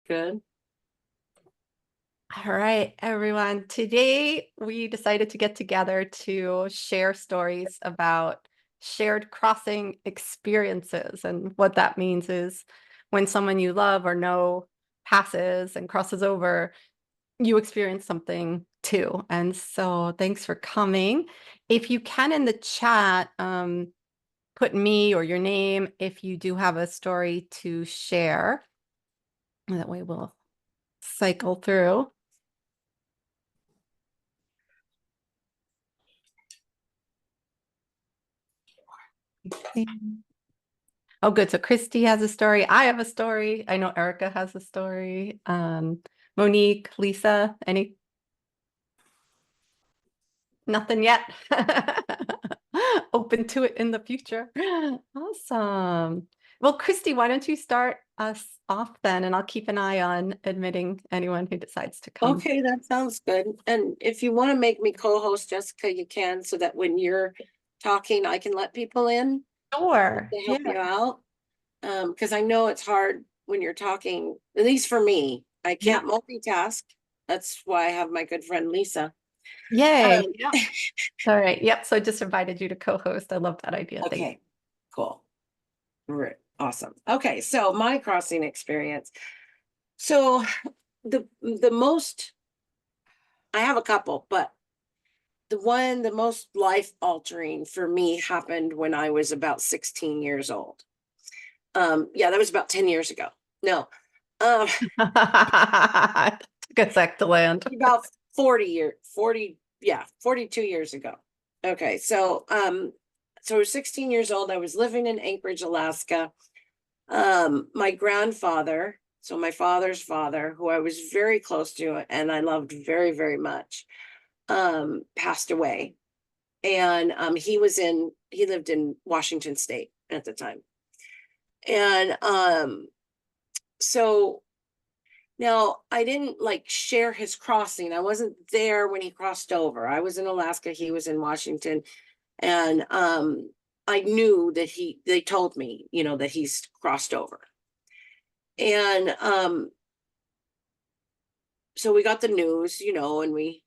Good. All right, everyone. Today we decided to get together to share stories about shared crossing experiences. And what that means is when someone you love or know passes and crosses over, you experience something too. And so thanks for coming. If you can in the chat, put me or your name if you do have a story to share. That way we'll cycle through. Oh, good. So Christy has a story. I have a story. I know Erica has a story. Monique, Lisa, any? Nothing yet. Open to it in the future. Awesome. Well, Christy, why don't you start us off then, and I'll keep an eye on admitting anyone who decides to come. Okay, that sounds good. And if you want to make me co-host, Jessica, you can, so that when you're talking, I can let people in Sure. to help Yeah. you out. Because I know it's hard when you're talking, at least for me. I Yeah. can't multitask. That's why I have my good friend Lisa. Yay. Um, Yeah. All right. Yep. So I just invited you to co-host. I love that idea. Thank you. okay, cool. Right. Awesome. Okay, so my crossing experience. So the most, I have a couple, but the most life altering for me happened when I was about 16 years old. Yeah, that was about 10 years ago. No, um, Took a sec to land. about 40, yeah, 42 years ago. Okay, so I was 16 years old. I was living in Anchorage, Alaska. My grandfather, so my father's father, who I was very close to and I loved very, very much, passed away. And he lived in Washington State at the time. And so now I didn't like share his crossing. I wasn't there when he crossed over. I was in Alaska, he was in Washington. And I knew that they told me, that he's crossed over. And so we got the news, and we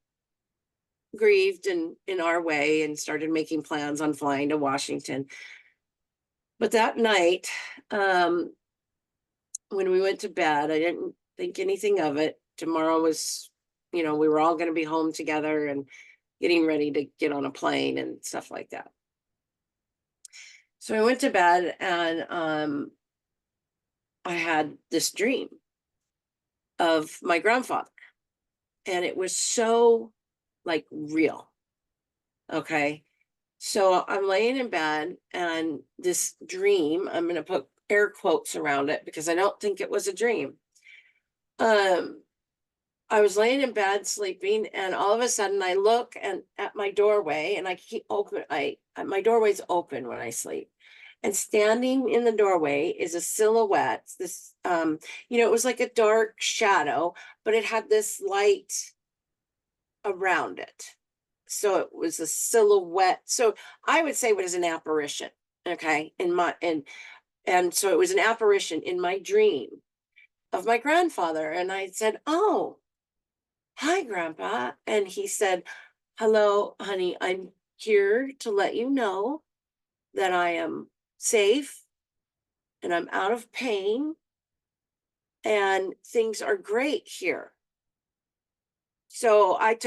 grieved in our way and started making plans on flying to Washington. But that night, when we went to bed, I didn't think anything of it. Tomorrow was, we were all going to be home together and getting ready to get on a plane and stuff like that. So I went to bed and I had this dream of my grandfather. And it was so like real. Okay. So I'm laying in bed and this dream, I'm going to put air quotes around it because I don't think it was a dream. I was laying in bed sleeping, and all of a sudden I look and at my doorway, and I keep open. My doorway's open when I sleep, and standing in the doorway is a silhouette. This, it was like a dark shadow, but it had this light around it. So it was a silhouette. So I would say it was an apparition. Okay, and so it was an apparition in my dream of my grandfather, and I said, "Oh, hi, Grandpa." And he said, "Hello, honey. I'm here to let you know that I am safe and I'm out of pain and things are great here." So I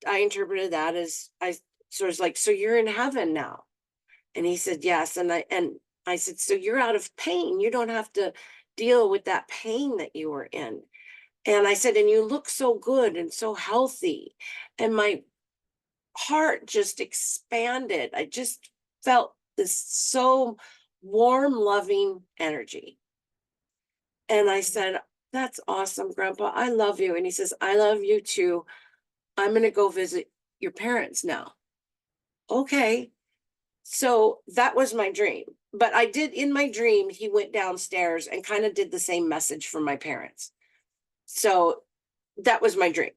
interpreted that as so I was like, "So you're in heaven now?" And he said, "Yes." And I said, "So you're out of pain. You don't have to deal with that pain that you were in." And I said, "And you look so good and so healthy." And my heart just expanded. I just felt this so warm, loving energy. And I said, "That's awesome, Grandpa. I love you." And he says, "I love you too. I'm going to go visit your parents now." Okay. So that was my dream. But I did, in my dream, he went downstairs and kind of did the same message for my parents. So that was my dream.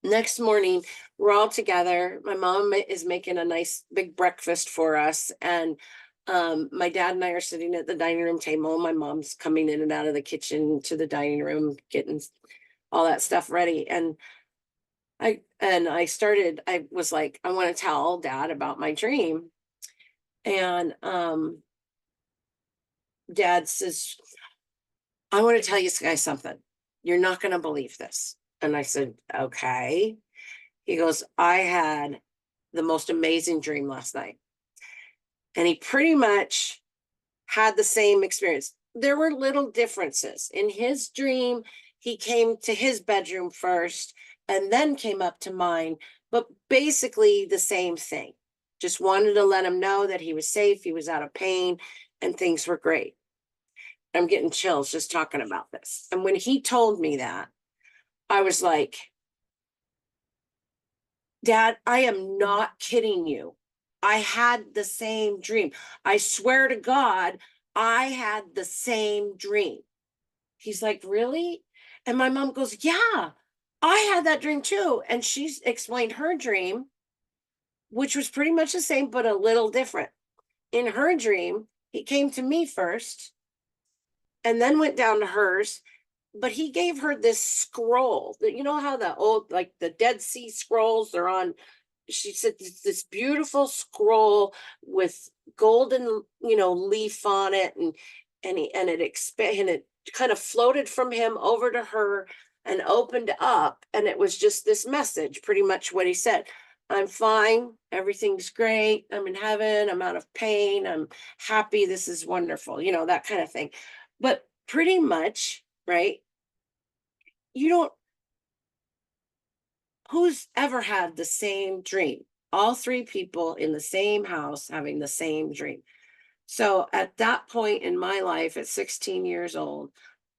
Next morning, we're all together. My mom is making a nice big breakfast for us. And My dad and I are sitting at the dining room table. My mom's coming in and out of the kitchen to the dining room, getting all that stuff ready. And I was like, I want to tell dad about my dream. And dad says, I want to tell you guys something. You're not going to believe this. And I said, okay. He goes, I had the most amazing dream last night. And he pretty much had the same experience. There were little differences. In his dream, he came to his bedroom first and then came up to mine, but basically the same thing. Just wanted to let him know that he was safe, he was out of pain, and things were great. I'm getting chills just talking about this. And when he told me that, I was like, Dad, I am not kidding you. I had the same dream. I swear to God, I had the same dream. He's like, really? And my mom goes, yeah, I had that dream too. And she explained her dream, which was pretty much the same, but a little different. In her dream, he came to me first and then went down to hers. But he gave her this scroll that, you know how the old, like the Dead Sea Scrolls, they're on. She said this beautiful scroll with golden, leaf on it, and it kind of floated from him over to her and opened up, and it was just this message, pretty much what he said. I'm fine, everything's great, I'm in heaven, I'm out of pain, I'm happy, this is wonderful, that kind of thing. But pretty much, right? You don't Who's ever had the same dream? All three people in the same house having the same dream. So at that point in my life, at 16 years old,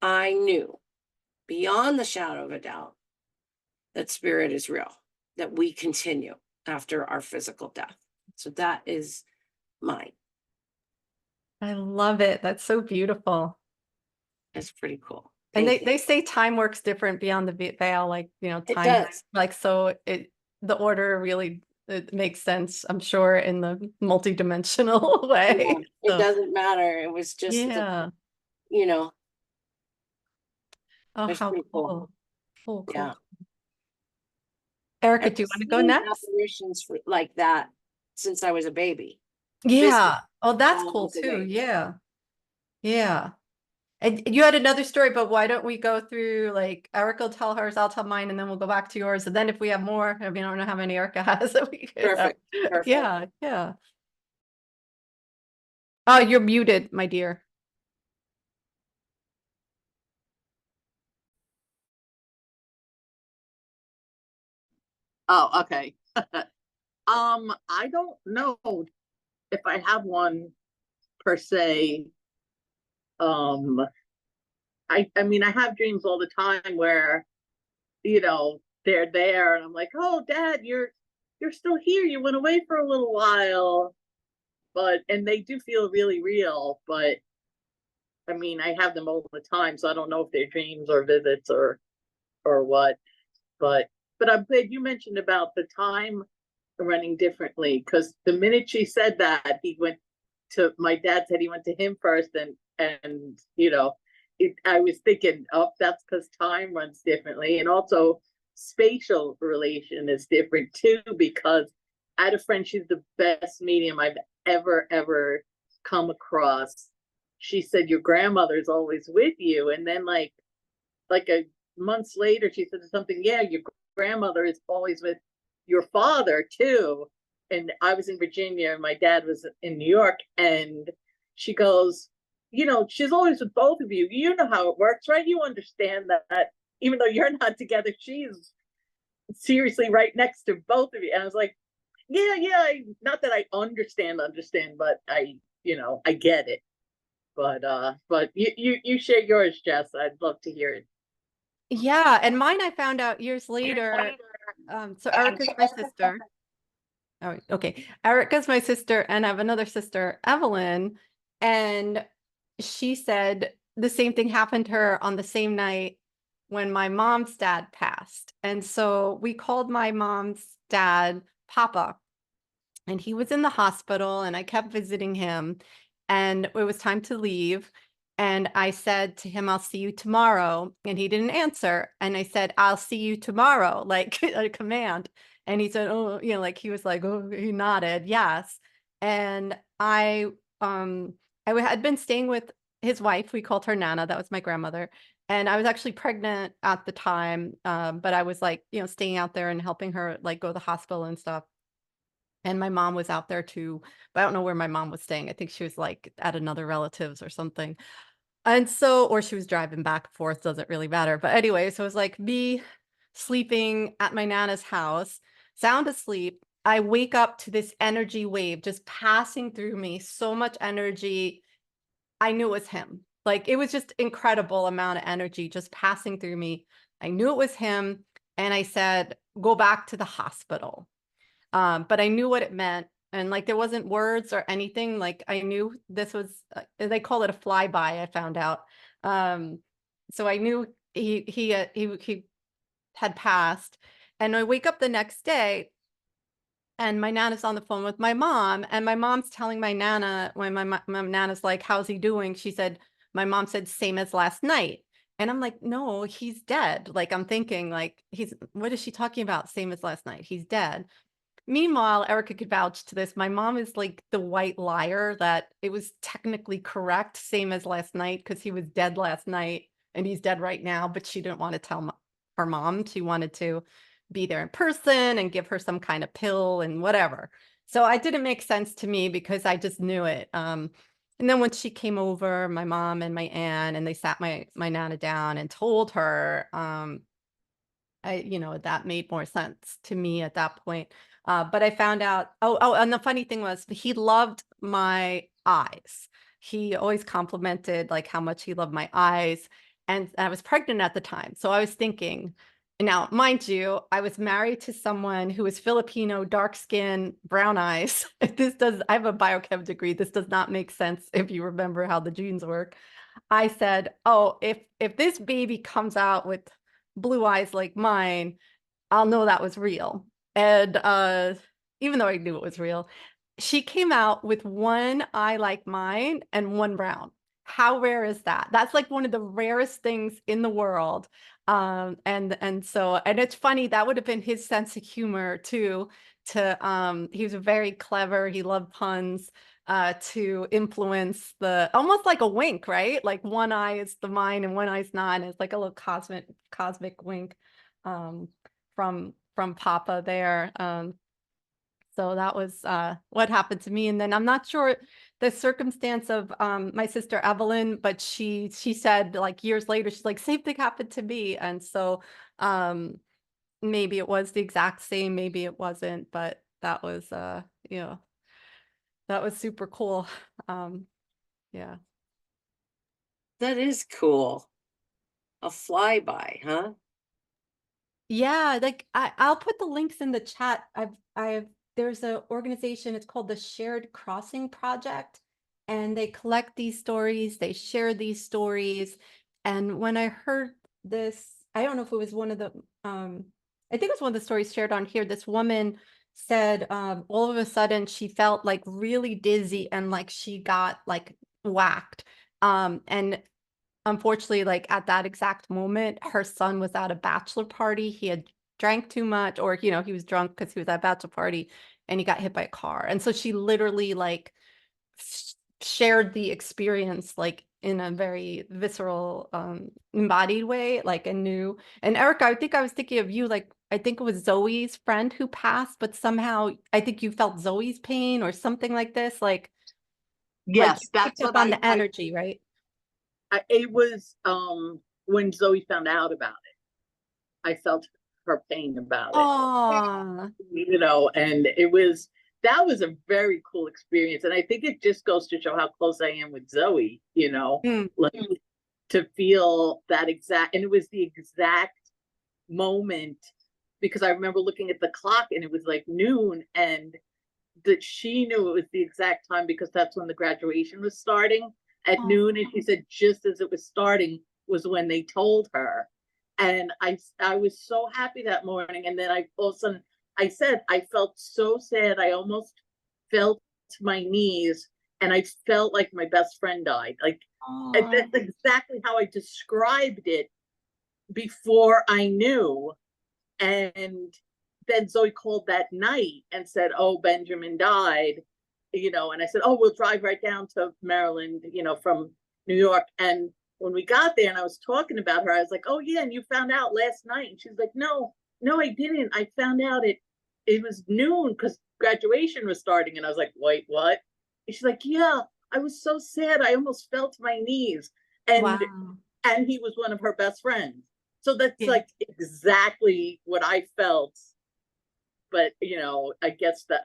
I knew beyond the shadow of a doubt that spirit is real, that we continue after our physical death. So that is mine. I love it. That's so beautiful. It's pretty cool. And Thank you. they say time works different beyond the veil, like, It time, does. like, so the order really, it makes sense, I'm sure, in the multidimensional Yeah, way. it So, doesn't matter. It was just yeah. you know, Oh, it's how pretty cool. cool. Cool, cool. Yeah. Erica, I've do you want to go seen next? apparitions like that since I was a baby. Visible Yeah. Oh, that's cool miles too. away. Yeah. Yeah. And you had another story, but why don't we go through, like, Erica will tell hers, I'll tell mine, and then we'll go back to yours. And then if we have more, I don't know how many Erica has that we could Perfect. Perfect. Yeah, yeah. Oh, you're muted, my dear. Oh, okay. I don't know if I have one per se. Um, I mean, I have dreams all the time where, they're there and I'm like, oh, Dad, you're still here. You went away for a little while. And they do feel really real, but I mean, I have them all the time, so I don't know if they're dreams or visits or what. But I'm glad you mentioned about the time running differently, because the minute she said that, my dad said he went to him first, and I was thinking, oh, that's because time runs differently, and also spatial relation is different too, because I had a friend, she's the best medium I've ever come across. She said your grandmother's always with you, and then like a months later she said something, yeah, your grandmother is always with your father too. And I was in Virginia and my dad was in New York, and she goes, she's always with both of you. You know how it works, right? You understand that even though you're not together, she's seriously right next to both of you. And I was like, yeah, not that I understand, but I get it. But you share yours, Jess. I'd love to hear it. Yeah, and mine I found out years later. So Erica's my sister. Oh, okay. Erica's my sister, and I have another sister, Evelyn, and she said the same thing happened to her on the same night when my mom's dad passed. And so we called my mom's dad Papa. and he was in the hospital, and I kept visiting him, and it was time to leave. And I said to him, I'll see you tomorrow. And he didn't answer. And I said, I'll see you tomorrow, like a command. And he said, oh, like he was like, oh, he nodded, yes. And I had been staying with his wife. We called her Nana. That was my grandmother. And I was actually pregnant at the time. But I was like, staying out there and helping her like go to the hospital and stuff. And my mom was out there too, but I don't know where my mom was staying. I think she was like at another relative's or something. And so, or she was driving back and forth, doesn't really matter. But anyway, so it was like me sleeping at my Nana's house, sound asleep. I wake up to this energy wave just passing through me, so much energy. I knew it was him. Like it was just incredible amount of energy just passing through me. I knew it was him. And I said, go back to the hospital. But I knew what it meant. And like there wasn't words or anything. Like I knew this was, they call it a flyby, I found out. So I knew he had passed. And I wake up the next day, and my Nana's on the phone with my mom, and my mom's telling my Nana, when my Nana's like, how's he doing? She said, my mom said, same as last night. And I'm like, no, he's dead. Like I'm thinking like, what is she talking about? Same as last night. He's dead. Meanwhile, Erica could vouch to this. My mom is like the white liar that it was technically correct, same as last night, because he was dead last night and he's dead right now. But she didn't want to tell her mom. She wanted to be there in person and give her some kind of pill and whatever. So it didn't make sense to me because I just knew it. And then when she came over, my mom and my aunt, and they sat my Nana down and told her, that made more sense to me at that point. But I found out, and the funny thing was he loved my eyes. He always complimented like how much he loved my eyes. And I was pregnant at the time. So I was thinking, now, mind you, I was married to someone who was Filipino, dark skin, brown eyes. I have a biochem degree. This does not make sense if you remember how the genes work. I said, oh, if this baby comes out with blue eyes like mine, I'll know that was real. And even though I knew it was real, she came out with one eye like mine and one brown. How rare is that? That's like one of the rarest things in the world. And it's funny, that would have been his sense of humor too. He was very clever. He loved puns. To influence almost like a wink, right? Like one eye is the mine and one eye's not. And it's like a little cosmic wink from Papa there. So that was what happened to me. And then I'm not sure the circumstance of my sister Evelyn, but she said like years later, she's like, same thing happened to me. And so maybe it was the exact same, maybe it wasn't, but that was that was super cool. Yeah. That is cool. A flyby, huh? Yeah, like I'll put the links in the chat. There's an organization, it's called the Shared Crossing Project, and they collect these stories, they share these stories. And when I heard this, I don't know if it was one of the I think it was one of the stories shared on here. This woman said all of a sudden she felt like really dizzy and like she got like whacked. And unfortunately, like at that exact moment, her son was at a bachelor party. He had drank too much, or, he was drunk because he was at a bachelor party, and he got hit by a car. And so she literally like shared the experience like in a very visceral, embodied way, like and knew. And Erica, I think I was thinking of you, like, I think it was Zoe's friend who passed, but somehow I think you felt Zoe's pain or something like this. Like Yes, you that's picked up what on the energy, right? it was when Zoe found out about it. I felt her pain about it. Oh, And that was a very cool experience. And I think it just goes to show how close I am with Zoe, like to feel that exact, and it was the exact moment, because I remember looking at the clock and it was like noon, and that she knew it was the exact time because that's when the graduation was starting at noon. And she said just as it was starting was when they told her. And I was so happy that morning. And then all of a sudden I said, I felt so sad. I almost fell to my knees and I felt like my best friend died. Like, Aw. that's exactly how I described it before I knew. And then Zoe called that night and said, oh, Benjamin died, and I said, oh, we'll drive right down to Maryland, from New York. And when we got there and I was talking about her, I was like, oh yeah, and you found out last night? And she's like, no, I didn't. I found out it was noon because graduation was starting. And I was like, wait, what? And she's like, yeah, I was so sad. I almost fell to my knees. And Wow. and he was one of her best friends. So that's Yeah. like exactly what I felt. But, I guess that,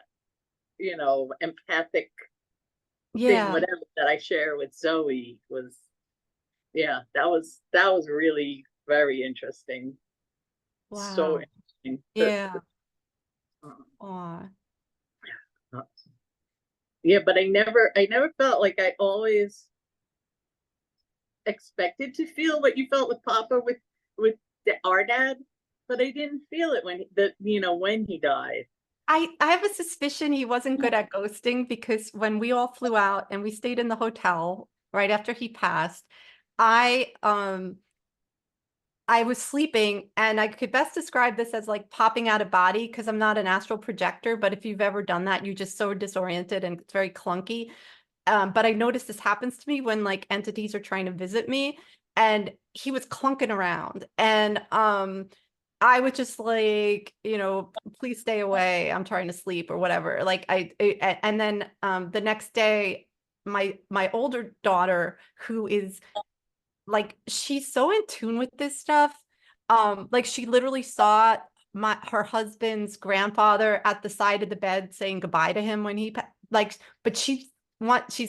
empathic thing, Yeah. whatever that I share with Zoe was, yeah, that was really very interesting. So Wow. interesting. Yeah. Uh, Aw. yeah, but I never felt like I always expected to feel what you felt with Papa with our dad, but I didn't feel it when he died. I have a suspicion he wasn't good at ghosting because when we all flew out and we stayed in the hotel right after he passed, I was sleeping and I could best describe this as like popping out of body because I'm not an astral projector, but if you've ever done that, you're just so disoriented and it's very clunky. But I noticed this happens to me when like entities are trying to visit me, and he was clunking around, and I was just like, please stay away. I'm trying to sleep or whatever. Like and then the next day, my older daughter, who is like, she's so in tune with this stuff. Like she literally saw her husband's grandfather at the side of the bed saying goodbye to him when like, but she's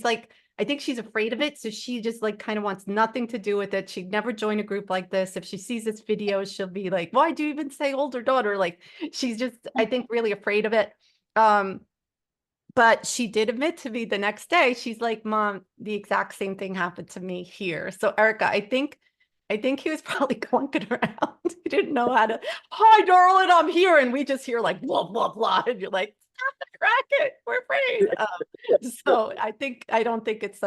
like, I think she's afraid of it. So she just like kind of wants nothing to do with it. She'd never join a group like this. If she sees this video, she'll be like, why do you even say older daughter? Like she's just, I think, really afraid of it. But she did admit to me the next day, she's like, Mom, the exact same thing happened to me here. So Erica, I think he was probably clunking around. He didn't know how to, hi, darling, I'm here. And we just hear like, blah, blah, blah. And you're like, stop the racket. We're afraid. So I don't think it's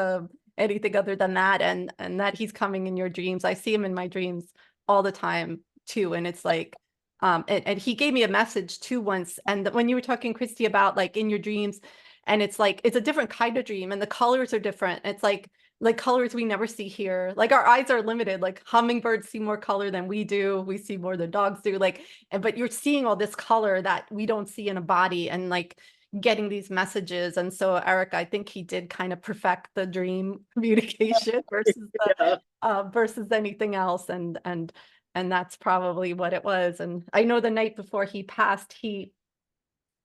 anything other than that. And that he's coming in your dreams. I see him in my dreams all the time too. And it's like, and he gave me a message too once. And when you were talking, Christy, about like in your dreams, and it's like, it's a different kind of dream and the colors are different. It's like colors we never see here. Like our eyes are limited, like hummingbirds see more color than we do. We see more than dogs do. But you're seeing all this color that we don't see in a body and like getting these messages. And so Eric, I think he did kind of perfect the dream communication versus anything else. And that's probably what it was. And I know the night before he passed,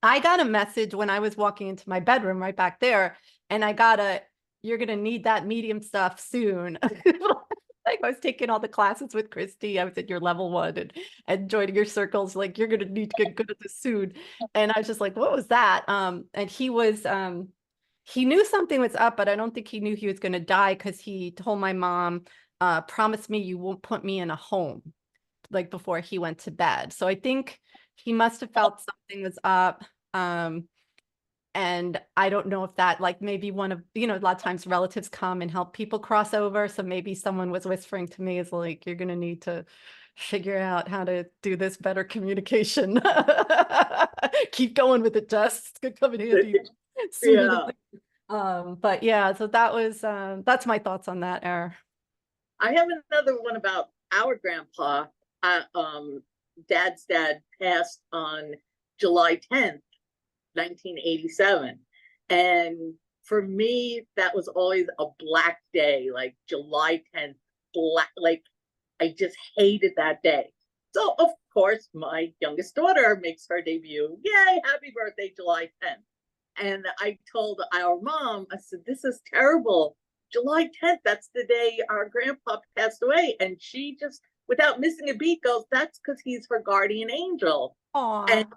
I got a message when I was walking into my bedroom right back there, and I got you're going to need that medium stuff soon. Like I was taking all the classes with Christy. I was at your level 1 and joining your circles. Like, you're going to need to get good at this soon. And I was just like, what was that? And he knew something was up, but I don't think he knew he was going to die because he told my mom, promise me you won't put me in a home, like before he went to bed. So I think he must have felt something was up. And I don't know if that, like, maybe one of, a lot of times relatives come and help people cross over. So maybe someone was whispering to me, is like, you're going to need to figure out how to do this better communication. Keep going with it, Jess. It's going to come in handy sooner than later. But yeah, so that was, that's my thoughts on that, Era. I have another one about our grandpa. Dad's dad passed on July 10th, 1987. And for me, that was always a black day, like July 10th, black, like I just hated that day. So of course, my youngest daughter makes her debut. Yay, happy birthday, July 10th. And I told our mom, I said, this is terrible. July 10th, that's the day our grandpa passed away. And she just, without missing a beat, goes, that's because he's her guardian angel. Aww. And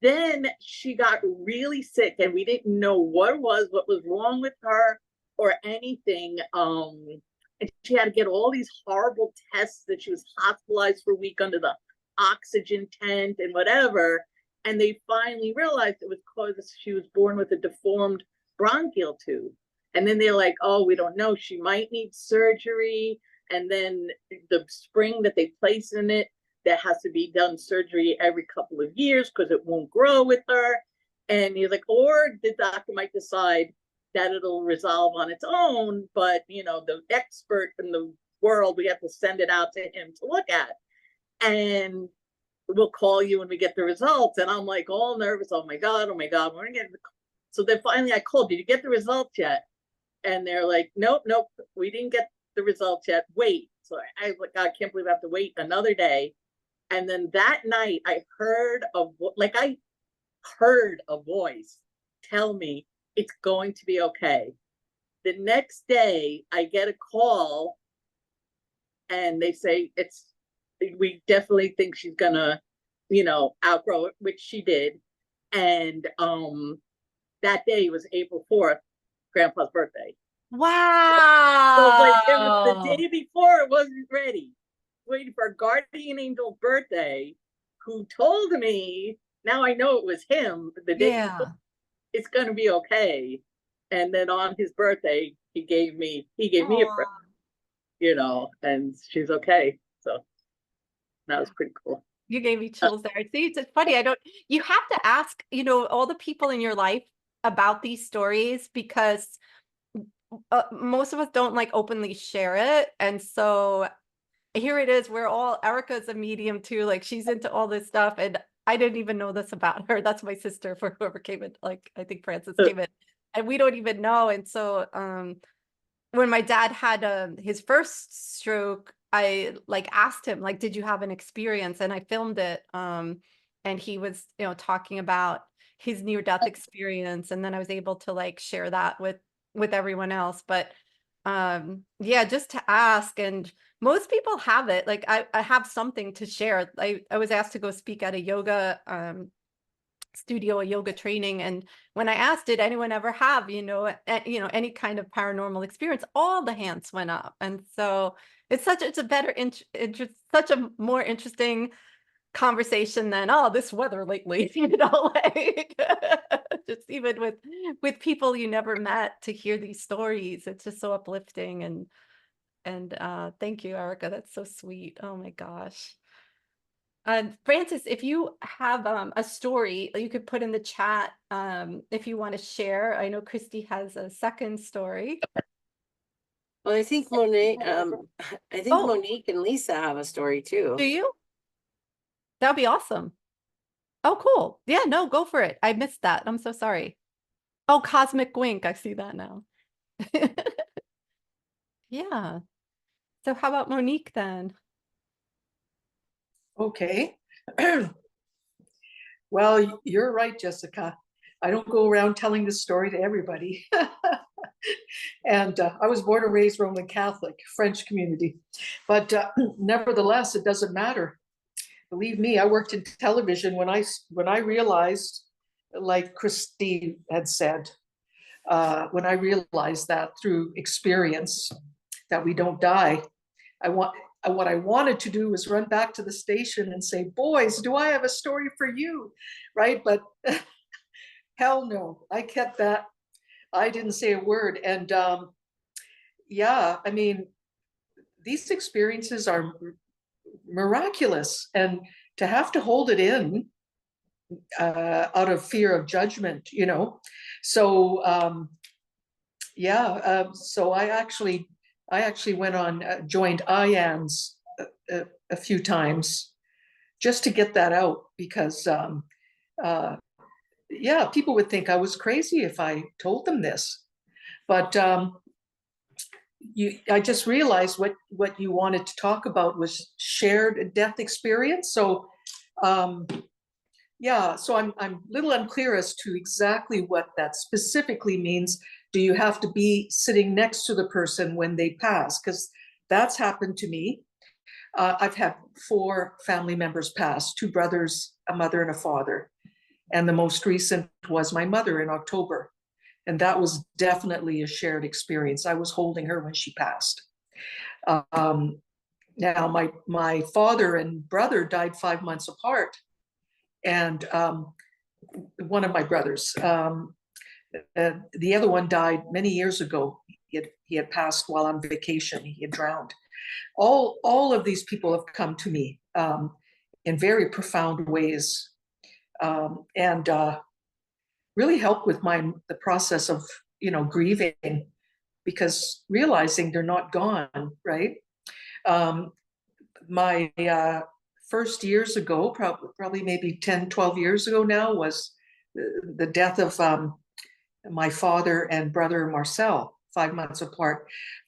then she got really sick and we didn't know what was wrong with her or anything. And she had to get all these horrible tests, that she was hospitalized for a week under the oxygen tent and whatever. And they finally realized it was because she was born with a deformed bronchial tube. And then they're like, oh, we don't know. She might need surgery. And then the spring that they place in it, that has to be done surgery every couple of years because it won't grow with her. And he's like, or the doctor might decide that it'll resolve on its own. But, you know, the expert in the world, we have to send it out to him to look at. And we'll call you when we get the results. And I'm like all nervous. Oh my God, we're gonna get the. So then finally I called, did you get the results yet? And they're like, nope, we didn't get the results yet. Wait. So I was like, God, I can't believe I have to wait another day. And then that night I heard a voice tell me it's going to be okay. The next day I get a call and they say we definitely think she's gonna, you know, outgrow it, which she did. And that day was April 4th, Grandpa's birthday. Wow. So like it was the day before, it wasn't ready. Waiting for a guardian angel's birthday, who told me, now I know it was him, the day before, it's gonna be okay. And then on his birthday, he gave me a present, you know, and she's okay. So that was pretty cool. You gave me chills there. See, it's funny. You have to ask, you know, all the people in your life about these stories, because most of us don't like openly share it. And so here it is. Erica's a medium too. Like, she's into all this stuff. And I didn't even know this about her. That's my sister, for whoever came in. Like, I think Francis came in, and we don't even know. And so, when my dad had his first stroke, I like asked him, like, did you have an experience? And I filmed it. And he was, you know, talking about his near-death experience. And then I was able to like share that with everyone else. But yeah, just to ask. And most people have it. Like, I have something to share. I was asked to go speak at a yoga studio, a yoga training, and when I asked, did anyone ever have, you know, any kind of paranormal experience, all the hands went up. And so it's such a more interesting conversation than, oh, this weather lately, you know, like just even with people you never met, to hear these stories, it's just so uplifting. And thank you, Erica, that's so sweet. Oh my gosh. Francis, if you have a story you could put in the chat, if you want to share. I know Christy has a second story. Well, I think Monique and Lisa have a story too. Do you? That'd be awesome. Oh, cool. Yeah, no, go for it. I missed that. I'm so sorry. Oh, Cosmic Wink. I see that now. Yeah. So how about Monique then? Okay. Well, you're right, Jessica. I don't go around telling this story to everybody. And I was born and raised Roman Catholic, French community. But nevertheless, it doesn't matter. Believe me, I worked in television when I realized, like Christy had said, when I realized that through experience, that we don't die. What I wanted to do was run back to the station and say, boys, do I have a story for you? Right? But hell no, I kept that. I didn't say a word. And yeah, I mean, these experiences are miraculous. And to have to hold it in out of fear of judgment, you know. So yeah, so I actually went on, joined IANS a few times just to get that out, because yeah, people would think I was crazy if I told them this. But I just realized what you wanted to talk about was shared death experience. So yeah, so I'm a little unclear as to exactly what that specifically means. Do you have to be sitting next to the person when they pass? Because that's happened to me. I've had 4 family members pass, 2 brothers, a mother and a father. And the most recent was my mother in October. And that was definitely a shared experience. I was holding her when she passed. Now, my father and brother died 5 months apart. and one of my brothers. The other one died many years ago. He had passed while on vacation. He had drowned. All of these people have come to me in very profound ways, and really helped with the process of grieving, because realizing they're not gone, right? My first years ago, probably maybe 10, 12 years ago now, was the death of my father and brother Marcel, 5 months apart.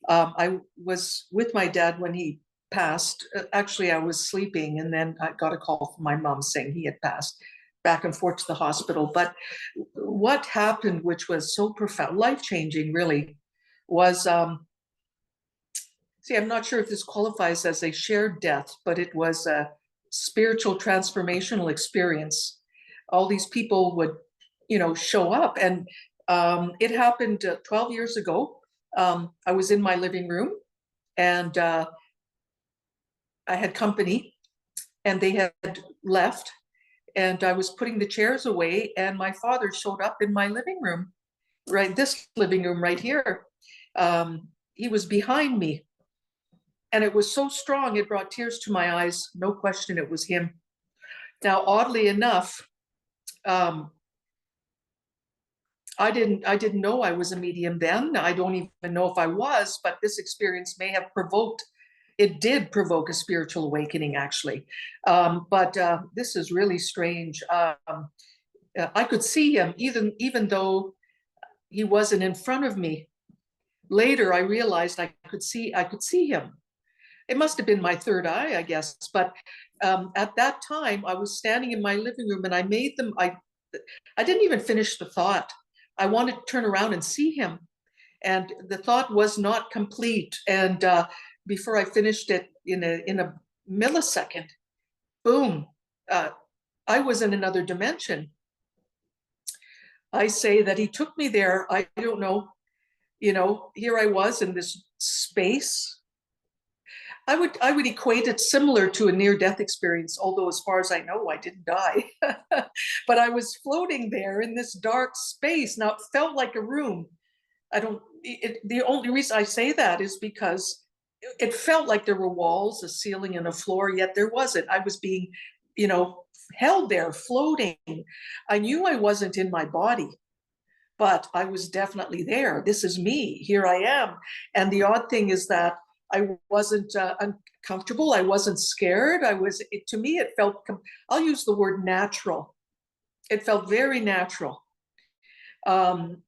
I was with my dad when he passed. Actually, I was sleeping, and then I got a call from my mom saying he had passed, back and forth to the hospital. But what happened, which was so profound, life-changing really, was, see, I'm not sure if this qualifies as a shared death, but it was a spiritual transformational experience. All these people would, show up, and it happened 12 years ago. I was in my living room, and I had company, and they had left, and I was putting the chairs away, and my father showed up in my living room, right, this living room right here. He was behind me, and it was so strong, it brought tears to my eyes. No question, it was him. Now, oddly enough, I didn't know I was a medium then. I don't even know if I was, but this experience may have it did provoke a spiritual awakening, actually. But this is really strange. I could see him, even though he wasn't in front of me. Later, I realized I could see him. It must have been my third eye, I guess. But at that time, I was standing in my living room, and I didn't even finish the thought. I wanted to turn around and see him, and the thought was not complete. And before I finished it, in a millisecond, boom, I was in another dimension. I say that he took me there. I don't know, here I was in this space. I would equate it similar to a near-death experience, although as far as I know, I didn't die. But I was floating there in this dark space. Now, it felt like a room. The only reason I say that is because it felt like there were walls, a ceiling, and a floor, yet there wasn't. I was being, held there, floating. I knew I wasn't in my body, but I was definitely there. This is me. Here I am. And the odd thing is that I wasn't uncomfortable. I wasn't scared. To me, it felt, I'll use the word natural. It felt very natural. And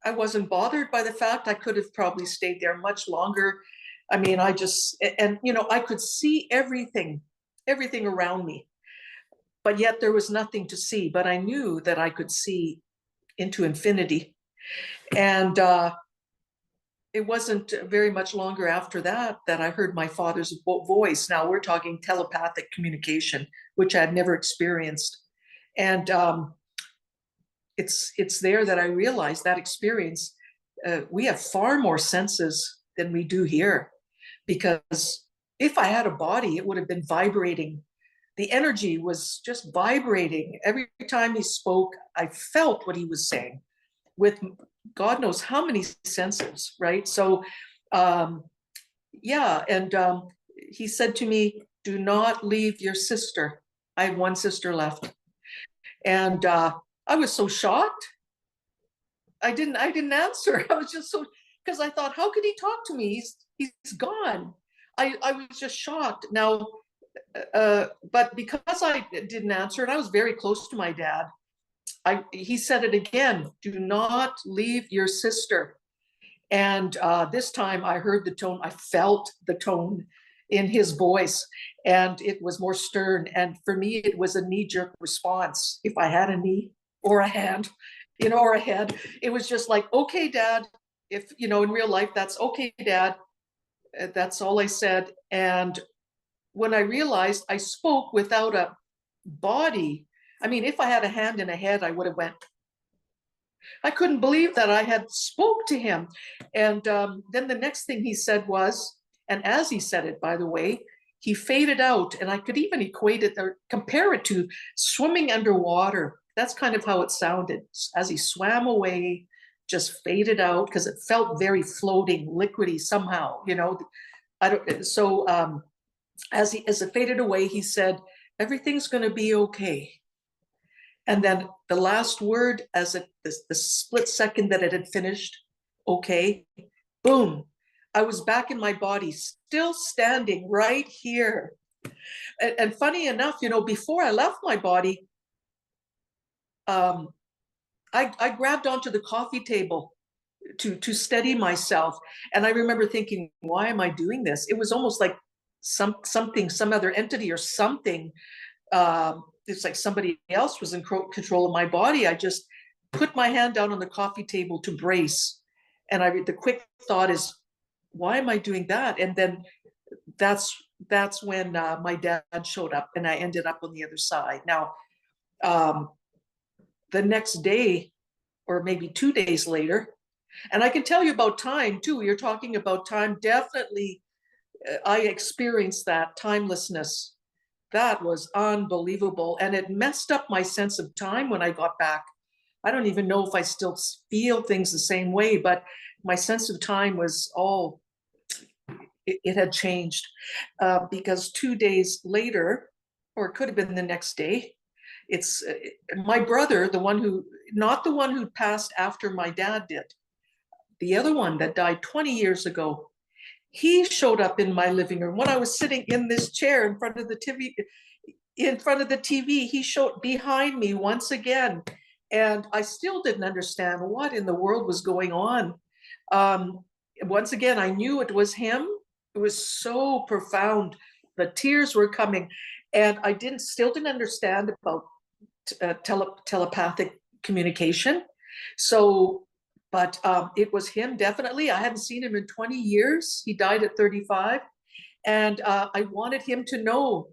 I wasn't bothered by the fact I could have probably stayed there much longer. I mean, I could see everything around me, but yet there was nothing to see. But I knew that I could see into infinity. And it wasn't very much longer after that I heard my father's voice. Now we're talking telepathic communication, which I had never experienced. And it's there that I realized that experience, we have far more senses than we do here. Because if I had a body, it would have been vibrating. The energy was just vibrating. Every time he spoke, I felt what he was saying with God knows how many senses, right? So, yeah, and he said to me, "Do not leave your sister." I had one sister left, and I was so shocked. I didn't answer. I was just so, because I thought, how could he talk to me? He's gone. I was just shocked. Now, but because I didn't answer, and I was very close to my dad, he said it again, "Do not leave your sister." And this time I heard the tone, I felt the tone in his voice, and it was more stern. And for me, it was a knee-jerk response. If I had a knee or a hand, or a head, it was just like, "Okay, Dad." If, in real life, that's "Okay, Dad." That's all I said. And when I realized I spoke without a body, I mean, if I had a hand and a head, I would have went. I couldn't believe that I had spoke to him. And then the next thing he said was, and as he said it, by the way, he faded out, and I could even equate it or compare it to swimming underwater. That's kind of how it sounded as he swam away, just faded out, because it felt very floating, liquidy somehow, you know. I don't. So as it faded away, he said, "Everything's going to be okay." And then the last word, the split second that it had finished, okay, boom, I was back in my body, still standing right here. And funny enough, you know, before I left my body, I grabbed onto the coffee table to steady myself. And I remember thinking, why am I doing this? It was almost like some other entity or something. It's like somebody else was in control of my body. I just put my hand down on the coffee table to brace. And the quick thought is, why am I doing that? And then that's when my dad showed up, and I ended up on the other side. Now, the next day, or maybe 2 days later, and I can tell you about time too. You're talking about time. Definitely, I experienced that timelessness. That was unbelievable. And it messed up my sense of time when I got back. I don't even know if I still feel things the same way, but my sense of time was it had changed, because 2 days later, or it could have been the next day, it's my brother, not the one who passed after my dad did, the other one that died 20 years ago. He showed up in my living room when I was sitting in this chair in front of the TV. He showed behind me once again, and I still didn't understand what in the world was going on. Once again, I knew it was him. It was so profound. The tears were coming, and I still didn't understand about telepathic communication. So, but it was him, definitely. I hadn't seen him in 20 years. He died at 35. And I wanted him to know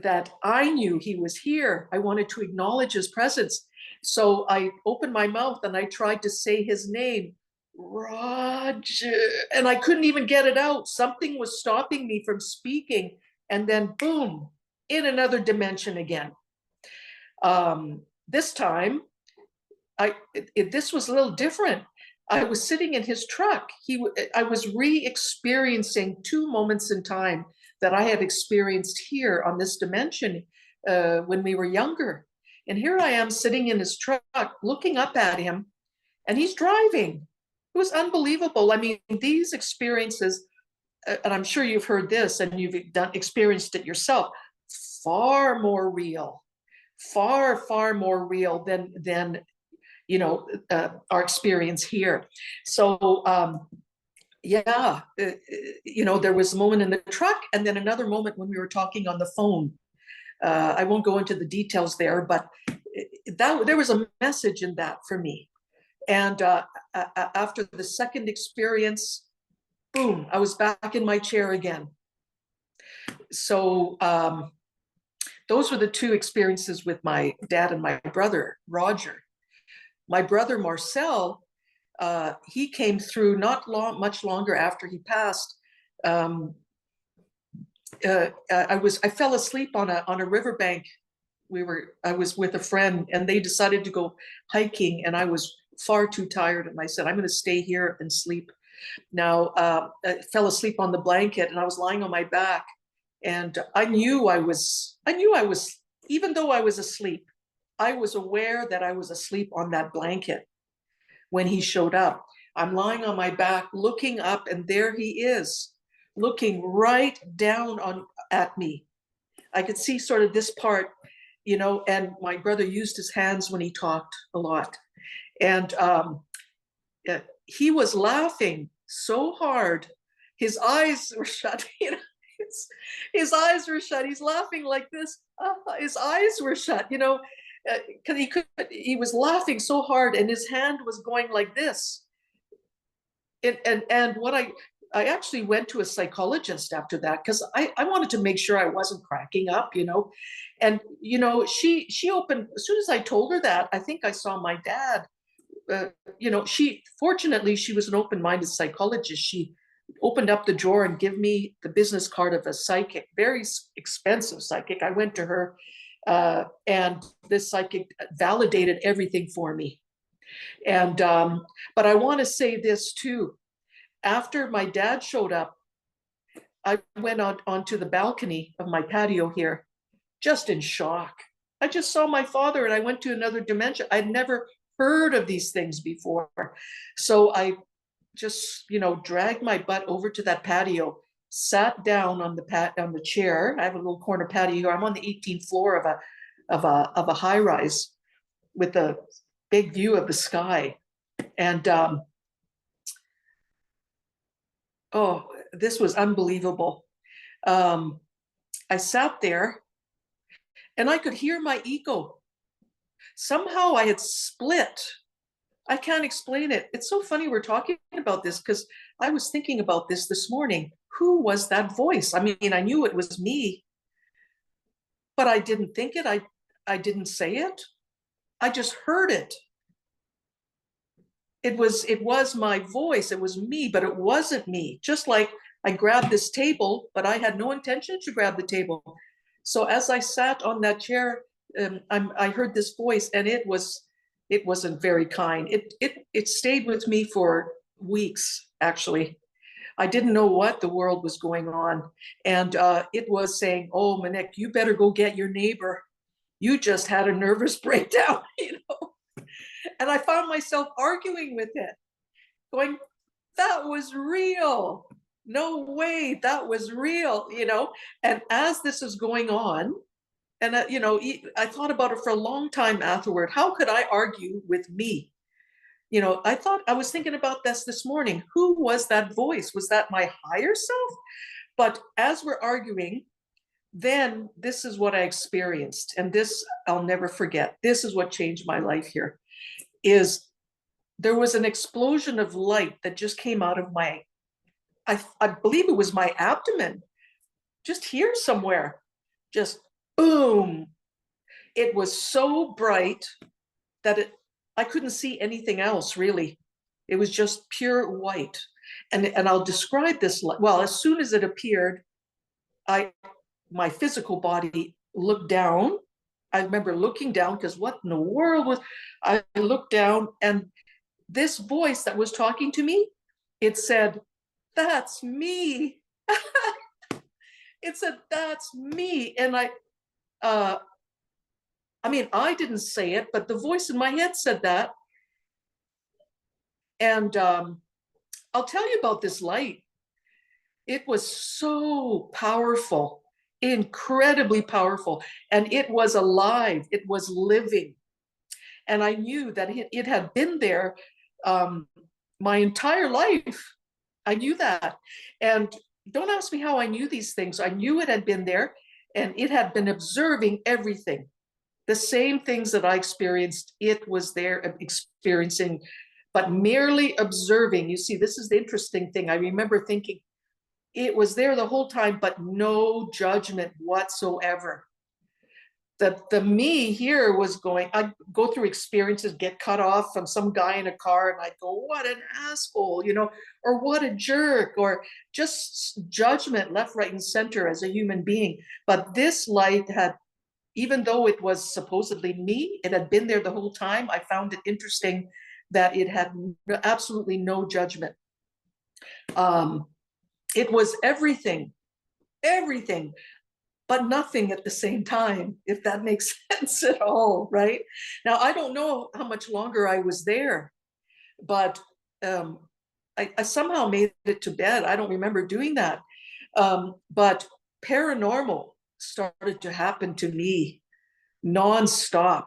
that I knew he was here. I wanted to acknowledge his presence. So I opened my mouth and I tried to say his name, Roger, and I couldn't even get it out. Something was stopping me from speaking. And then boom, in another dimension again. This time, this was a little different. I was sitting in his truck. I was re-experiencing 2 moments in time that I had experienced here on this dimension when we were younger. And here I am sitting in his truck, looking up at him, and he's driving. It was unbelievable. I mean, these experiences, and I'm sure you've heard this and you've experienced it yourself, far more real, far more real than you know, our experience here. So yeah, you know, there was a moment in the truck, and then another moment when we were talking on the phone. I won't go into the details there, but there was a message in that for me. And after the second experience, boom, I was back in my chair again. So those were the 2 experiences with my dad and my brother, Roger. My brother, Marcel, he came through much longer after he passed. I fell asleep on a riverbank. I was with a friend, and they decided to go hiking, and I was far too tired. And I said, I'm going to stay here and sleep. Now, I fell asleep on the blanket, and I was lying on my back, and I knew I was, even though I was asleep, I was aware that I was asleep on that blanket when he showed up. I'm lying on my back, looking up, and there he is, looking right down at me. I could see sort of this part, you know, and my brother used his hands when he talked a lot. And he was laughing so hard. His eyes were shut, you know, his eyes were shut. He's laughing like this. His eyes were shut, you know, because he was laughing so hard, and his hand was going like this. And what I actually went to a psychologist after that, because I wanted to make sure I wasn't cracking up, you know. And, you know, she opened, as soon as I told her that, I think I saw my dad, you know, fortunately, she was an open-minded psychologist. She opened up the drawer and give me the business card of a psychic, very expensive psychic. I went to her, and this psychic validated everything for me. And but I want to say this too. After my dad showed up, I went onto the balcony of my patio here, just in shock. I just saw my father and I went to another dimension. I'd never heard of these things before. So I just, dragged my butt over to that patio, sat down on the chair. I have a little corner patio here. I'm on the 18th floor of a high rise with a big view of the sky. And oh, this was unbelievable. I sat there and I could hear my ego. Somehow I had split. I can't explain it. It's so funny we're talking about this because I was thinking about this morning. Who was that voice? I mean, I knew it was me, but I didn't think it. I didn't say it. I just heard it. It was my voice. It was me, but it wasn't me. Just like I grabbed this table, but I had no intention to grab the table. So as I sat on that chair, I heard this voice, and it wasn't very kind. It stayed with me for weeks, actually. I didn't know what the world was going on. And it was saying, oh, Monique, you better go get your neighbor. You just had a nervous breakdown, And I found myself arguing with it, going, that was real. No way, that was real, And as this is going on, and I thought about it for a long time afterward. How could I argue with me? I was thinking about this morning. Who was that voice? Was that my higher self? But as we're arguing, then this is what I experienced. And this I'll never forget. This is what changed my life here. Is there was an explosion of light that just came out of I believe it was my abdomen, just here somewhere, just boom. It was so bright that I couldn't see anything else, really. It was just pure white. And I'll describe this, well, as soon as it appeared, my physical body looked down. I remember looking down, because what in the world was, I looked down, and this voice that was talking to me, it said, that's me. It said, that's me. And I didn't say it, but the voice in my head said that. And I'll tell you about this light. It was so powerful, incredibly powerful, and it was alive. It was living. And I knew that it had been there my entire life. I knew that. And don't ask me how I knew these things. I knew it had been there, and it had been observing everything. The same things that I experienced, it was there experiencing, but merely observing. You see, this is the interesting thing. I remember thinking it was there the whole time, but no judgment whatsoever. The me here was going, I'd go through experiences, get cut off from some guy in a car, and I'd go, what an asshole, or what a jerk, or just judgment left, right, and center as a human being. But this light had, even though it was supposedly me, it had been there the whole time. I found it interesting that it had absolutely no judgment. It was everything, but nothing at the same time, if that makes sense at all, right? Now, I don't know how much longer I was there, but I somehow made it to bed. I don't remember doing that. But paranormal started to happen to me nonstop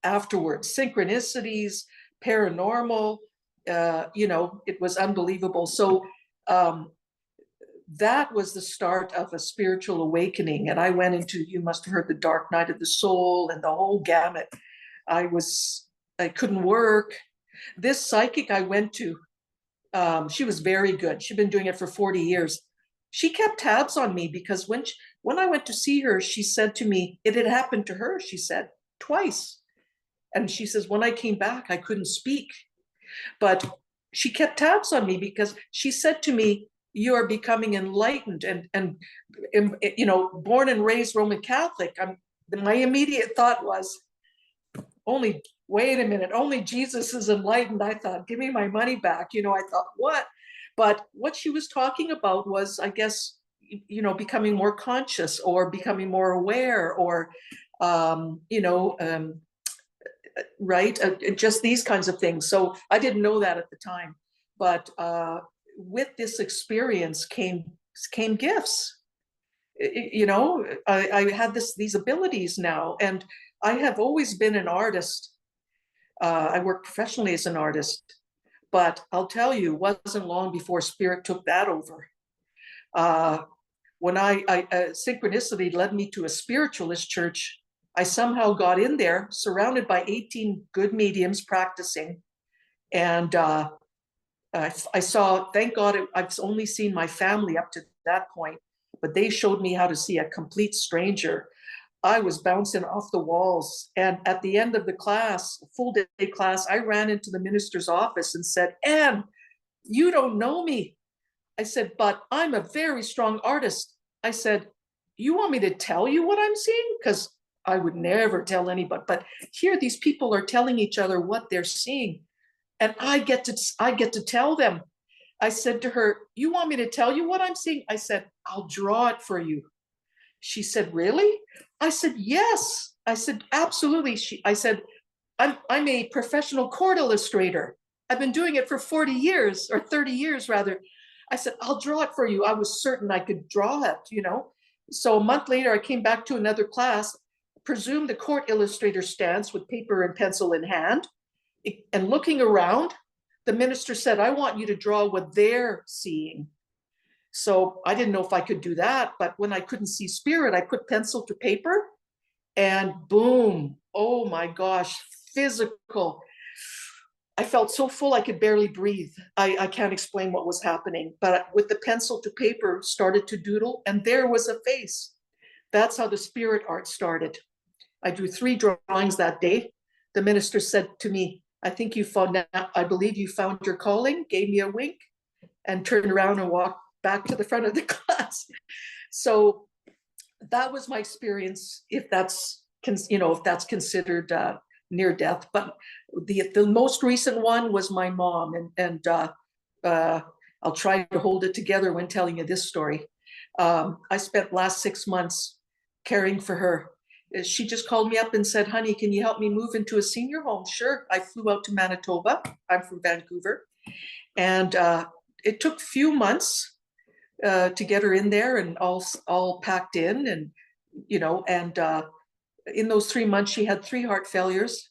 afterwards. Synchronicities, paranormal, it was unbelievable. So that was the start of a spiritual awakening. And I went into, you must have heard, the dark night of the soul and the whole gamut. I couldn't work. This psychic I went to, she was very good. She'd been doing it for 40 years. She kept tabs on me, because when I went to see her, she said to me, it had happened to her, she said, twice. And she says, when I came back, I couldn't speak. But she kept tabs on me, because she said to me, you are becoming enlightened and you know, born and raised Roman Catholic. My immediate thought was, wait a minute, only Jesus is enlightened. I thought, give me my money back. You know, I thought, what? But what she was talking about was, I guess, you know, becoming more conscious or becoming more aware, or, you know, right? Just these kinds of things. So I didn't know that at the time, but with this experience came gifts. You know, I had these abilities now, and I have always been an artist. I work professionally as an artist, but I'll tell you, it wasn't long before spirit took that over. When synchronicity led me to a spiritualist church, I somehow got in there, surrounded by 18 good mediums practicing, and I saw, thank God, I've only seen my family up to that point, but they showed me how to see a complete stranger. I was bouncing off the walls. And at the end of the class, full day class, I ran into the minister's office and said, Anne, you don't know me. I said, but I'm a very strong artist. I said, you want me to tell you what I'm seeing? Because I would never tell anybody. But here, these people are telling each other what they're seeing. And I get to tell them. I said to her, you want me to tell you what I'm seeing? I said, I'll draw it for you. She said, really? I said, yes. I said, absolutely. I said, I'm a professional cord illustrator. I've been doing it for 40 years, or 30 years rather. I said, I'll draw it for you. I was certain I could draw it, you know? So a month later, I came back to another class, presumed the court illustrator stance with paper and pencil in hand, and looking around, the minister said, I want you to draw what they're seeing. So I didn't know if I could do that, but when I couldn't see spirit, I put pencil to paper, and boom, oh my gosh, physical. I felt so full I could barely breathe. I can't explain what was happening, but with the pencil to paper, started to doodle, and there was a face. That's how the spirit art started. I drew 3 drawings that day. The minister said to me, I believe you found your calling, gave me a wink, and turned around and walked back to the front of the class. So that was my experience, if that's considered near death. But the most recent one was my mom, and I'll try to hold it together when telling you this story. I spent last 6 months caring for her. She just called me up and said, honey, can you help me move into a senior home? Sure. I flew out to Manitoba. I'm from Vancouver. And it took a few months to get her in there and all packed in. And, you know, and in those 3 months, she had 3 heart failures.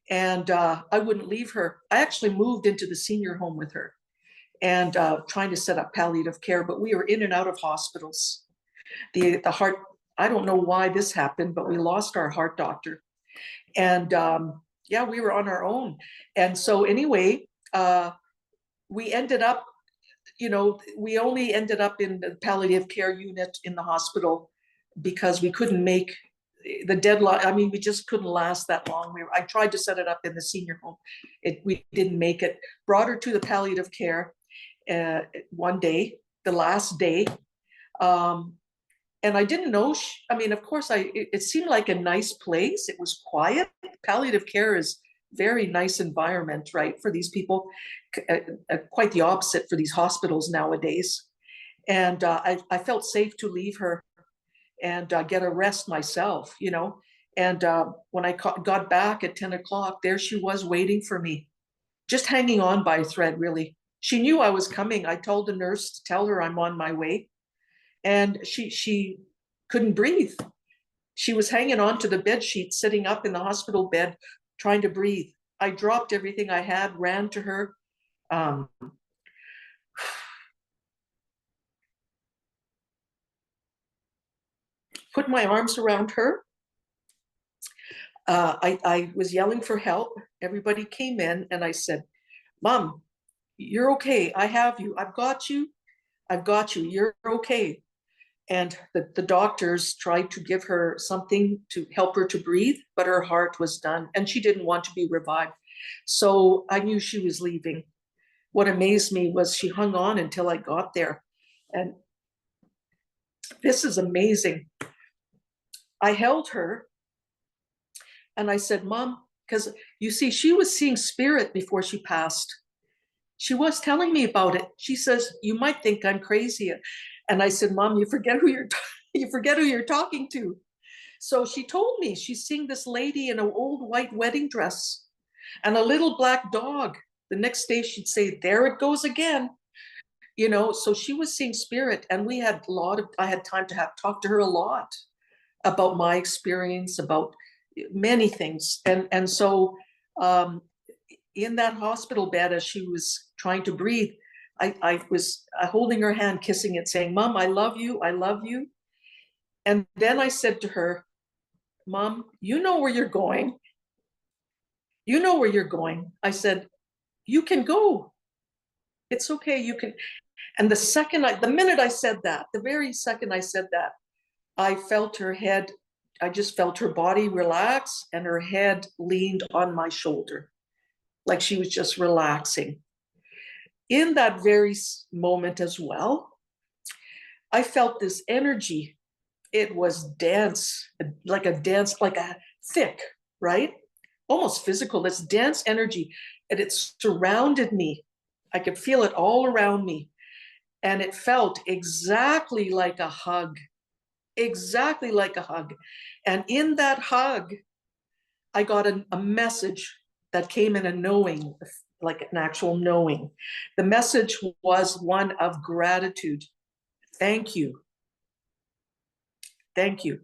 And I wouldn't leave her. I actually moved into the senior home with her and trying to set up palliative care, but we were in and out of hospitals. The heart, I don't know why this happened, but we lost our heart doctor. And yeah, we were on our own. And so anyway, we ended up, you know, we only ended up in the palliative care unit in the hospital because we couldn't make the deadline. I mean, we just couldn't last that long. I tried to set it up in the senior home. We didn't make it. Brought her to the palliative care one day, the last day. And I didn't know, I mean, of course, it seemed like a nice place. It was quiet. Palliative care is very nice environment, right, for these people. Quite the opposite for these hospitals nowadays. And I felt safe to leave her and get a rest myself, you know. And when I got back at 10 o'clock, there she was waiting for me, just hanging on by a thread, really. She knew I was coming. I told the nurse to tell her I'm on my way. And she couldn't breathe. She was hanging on to the bed sheet, sitting up in the hospital bed, trying to breathe. I dropped everything I had, ran to her. Put my arms around her. I was yelling for help. Everybody came in and I said, Mom, you're okay. I have you. I've got you. I've got you. You're okay. And the doctors tried to give her something to help her to breathe, but her heart was done and she didn't want to be revived. So I knew she was leaving. What amazed me was she hung on until I got there. And this is amazing. I held her and I said, Mom, because you see, she was seeing spirit before she passed. She was telling me about it. She says, you might think I'm crazy. And I said, Mom, you forget who you're talking to. So she told me she's seeing this lady in an old white wedding dress and a little black dog. The next day she'd say, there it goes again. You know, so she was seeing spirit, and I had time to talk to her a lot about my experience, about many things. And so in that hospital bed, as she was trying to breathe, I was holding her hand, kissing it, saying, Mom, I love you. I love you. And then I said to her, Mom, you know where you're going. You know where you're going. I said, you can go. It's okay. You can. And the minute I said that, the very second I said that, I felt her head, I just felt her body relax, and her head leaned on my shoulder, like she was just relaxing. In that very moment as well, I felt this energy. It was dense, like a thick, right? Almost physical, this dense energy, and it surrounded me. I could feel it all around me. And it felt exactly like a hug, exactly like a hug. And in that hug, I got a message that came in a knowing, like an actual knowing. The message was one of gratitude. Thank you. Thank you.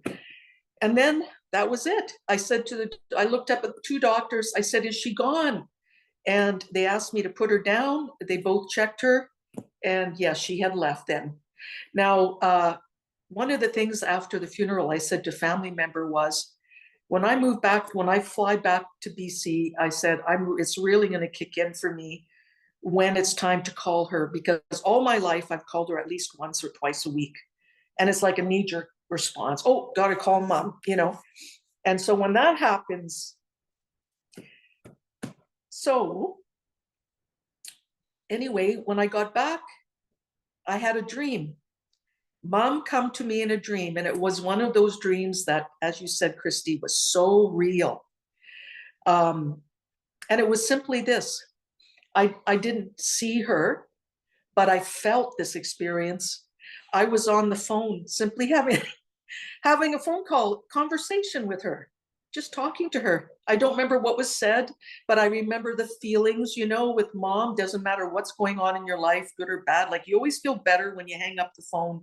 And then that was it. I looked up at the 2 doctors. I said, is she gone? And they asked me to put her down. They both checked her. And yes, she had left then. Now, one of the things after the funeral I said to family member was, when I fly back to BC, I said, it's really going to kick in for me when it's time to call her, because all my life I've called her at least once or twice a week. And it's like a knee-jerk response. Oh, gotta call Mom, you know? And so when that happens, so anyway, when I got back, I had a dream. Mom come to me in a dream, and it was one of those dreams that, as you said, Christy, was so real. And it was simply this. I didn't see her, but I felt this experience. I was on the phone, simply having a phone call conversation with her, just talking to her. I don't remember what was said, but I remember the feelings, you know, with Mom. Doesn't matter what's going on in your life, good or bad, like you always feel better when you hang up the phone.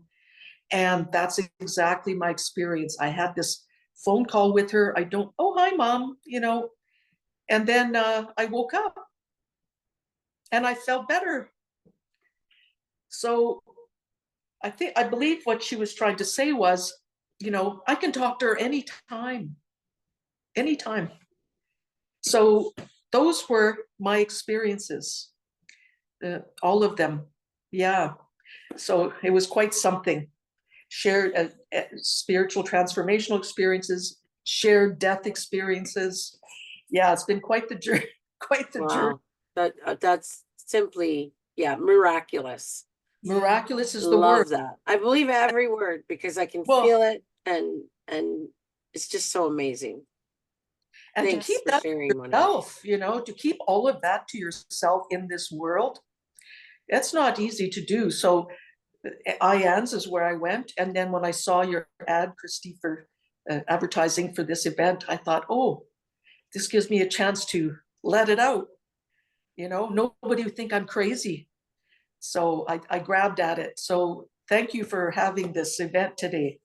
And that's exactly my experience. I had this phone call with her. Oh, hi, Mom, you know, and then I woke up and I felt better. So I believe what she was trying to say was, you know, I can talk to her anytime. So those were my experiences, all of them. Yeah. So it was quite something. Shared spiritual transformational experiences, shared death experiences. Yeah, it's been quite the journey. Quite the journey. Wow, that's simply, yeah, miraculous. Miraculous is the Love word. that. I believe every word because I can Well, feel it, and it's just so amazing. And Thanks to keep for that sharing, to Monique. yourself, you know, to keep all of that to yourself in this world, that's not easy to do. So IANS is where I went. And then when I saw your ad, Christy, for advertising for this event, I thought, oh, this gives me a chance to let it out. You know, nobody would think I'm crazy. So I grabbed at it. So thank you for having this event today.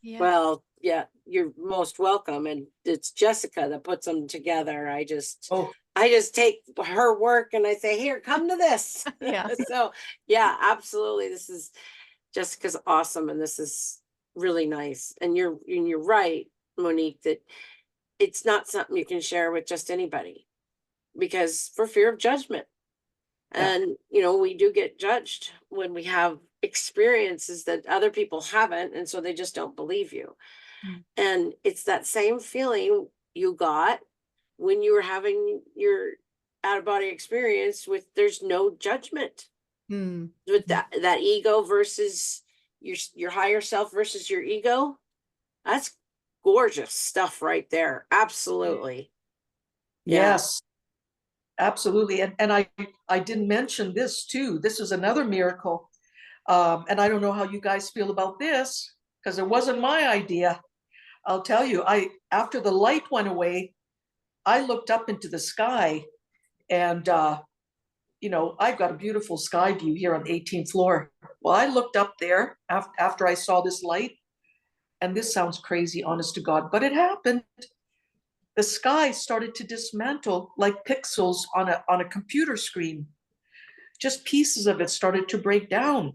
Yeah. Well, yeah, you're most welcome. And it's Jessica that puts them together. I just take her work and I say, here, come to this. Yeah. So yeah, absolutely. This is Jessica's awesome. And this is really nice. And you're right, Monique, that it's not something you can share with just anybody because for fear of judgment. Yeah. And, you know, we do get judged when we have experiences that other people haven't. And so they just don't believe you. Mm. And it's that same feeling you got when you were having your out of body experience with there's no judgment. with that ego versus your higher self versus your ego. That's gorgeous stuff right there. Absolutely. Yeah. Yes, absolutely. And I didn't mention this too. This is another miracle. And I don't know how you guys feel about this, because it wasn't my idea. I'll tell you, after the light went away, I looked up into the sky, and I've got a beautiful sky view here on the 18th floor. Well, I looked up there after I saw this light, and this sounds crazy, honest to God, but it happened. The sky started to dismantle like pixels on a computer screen. Just pieces of it started to break down,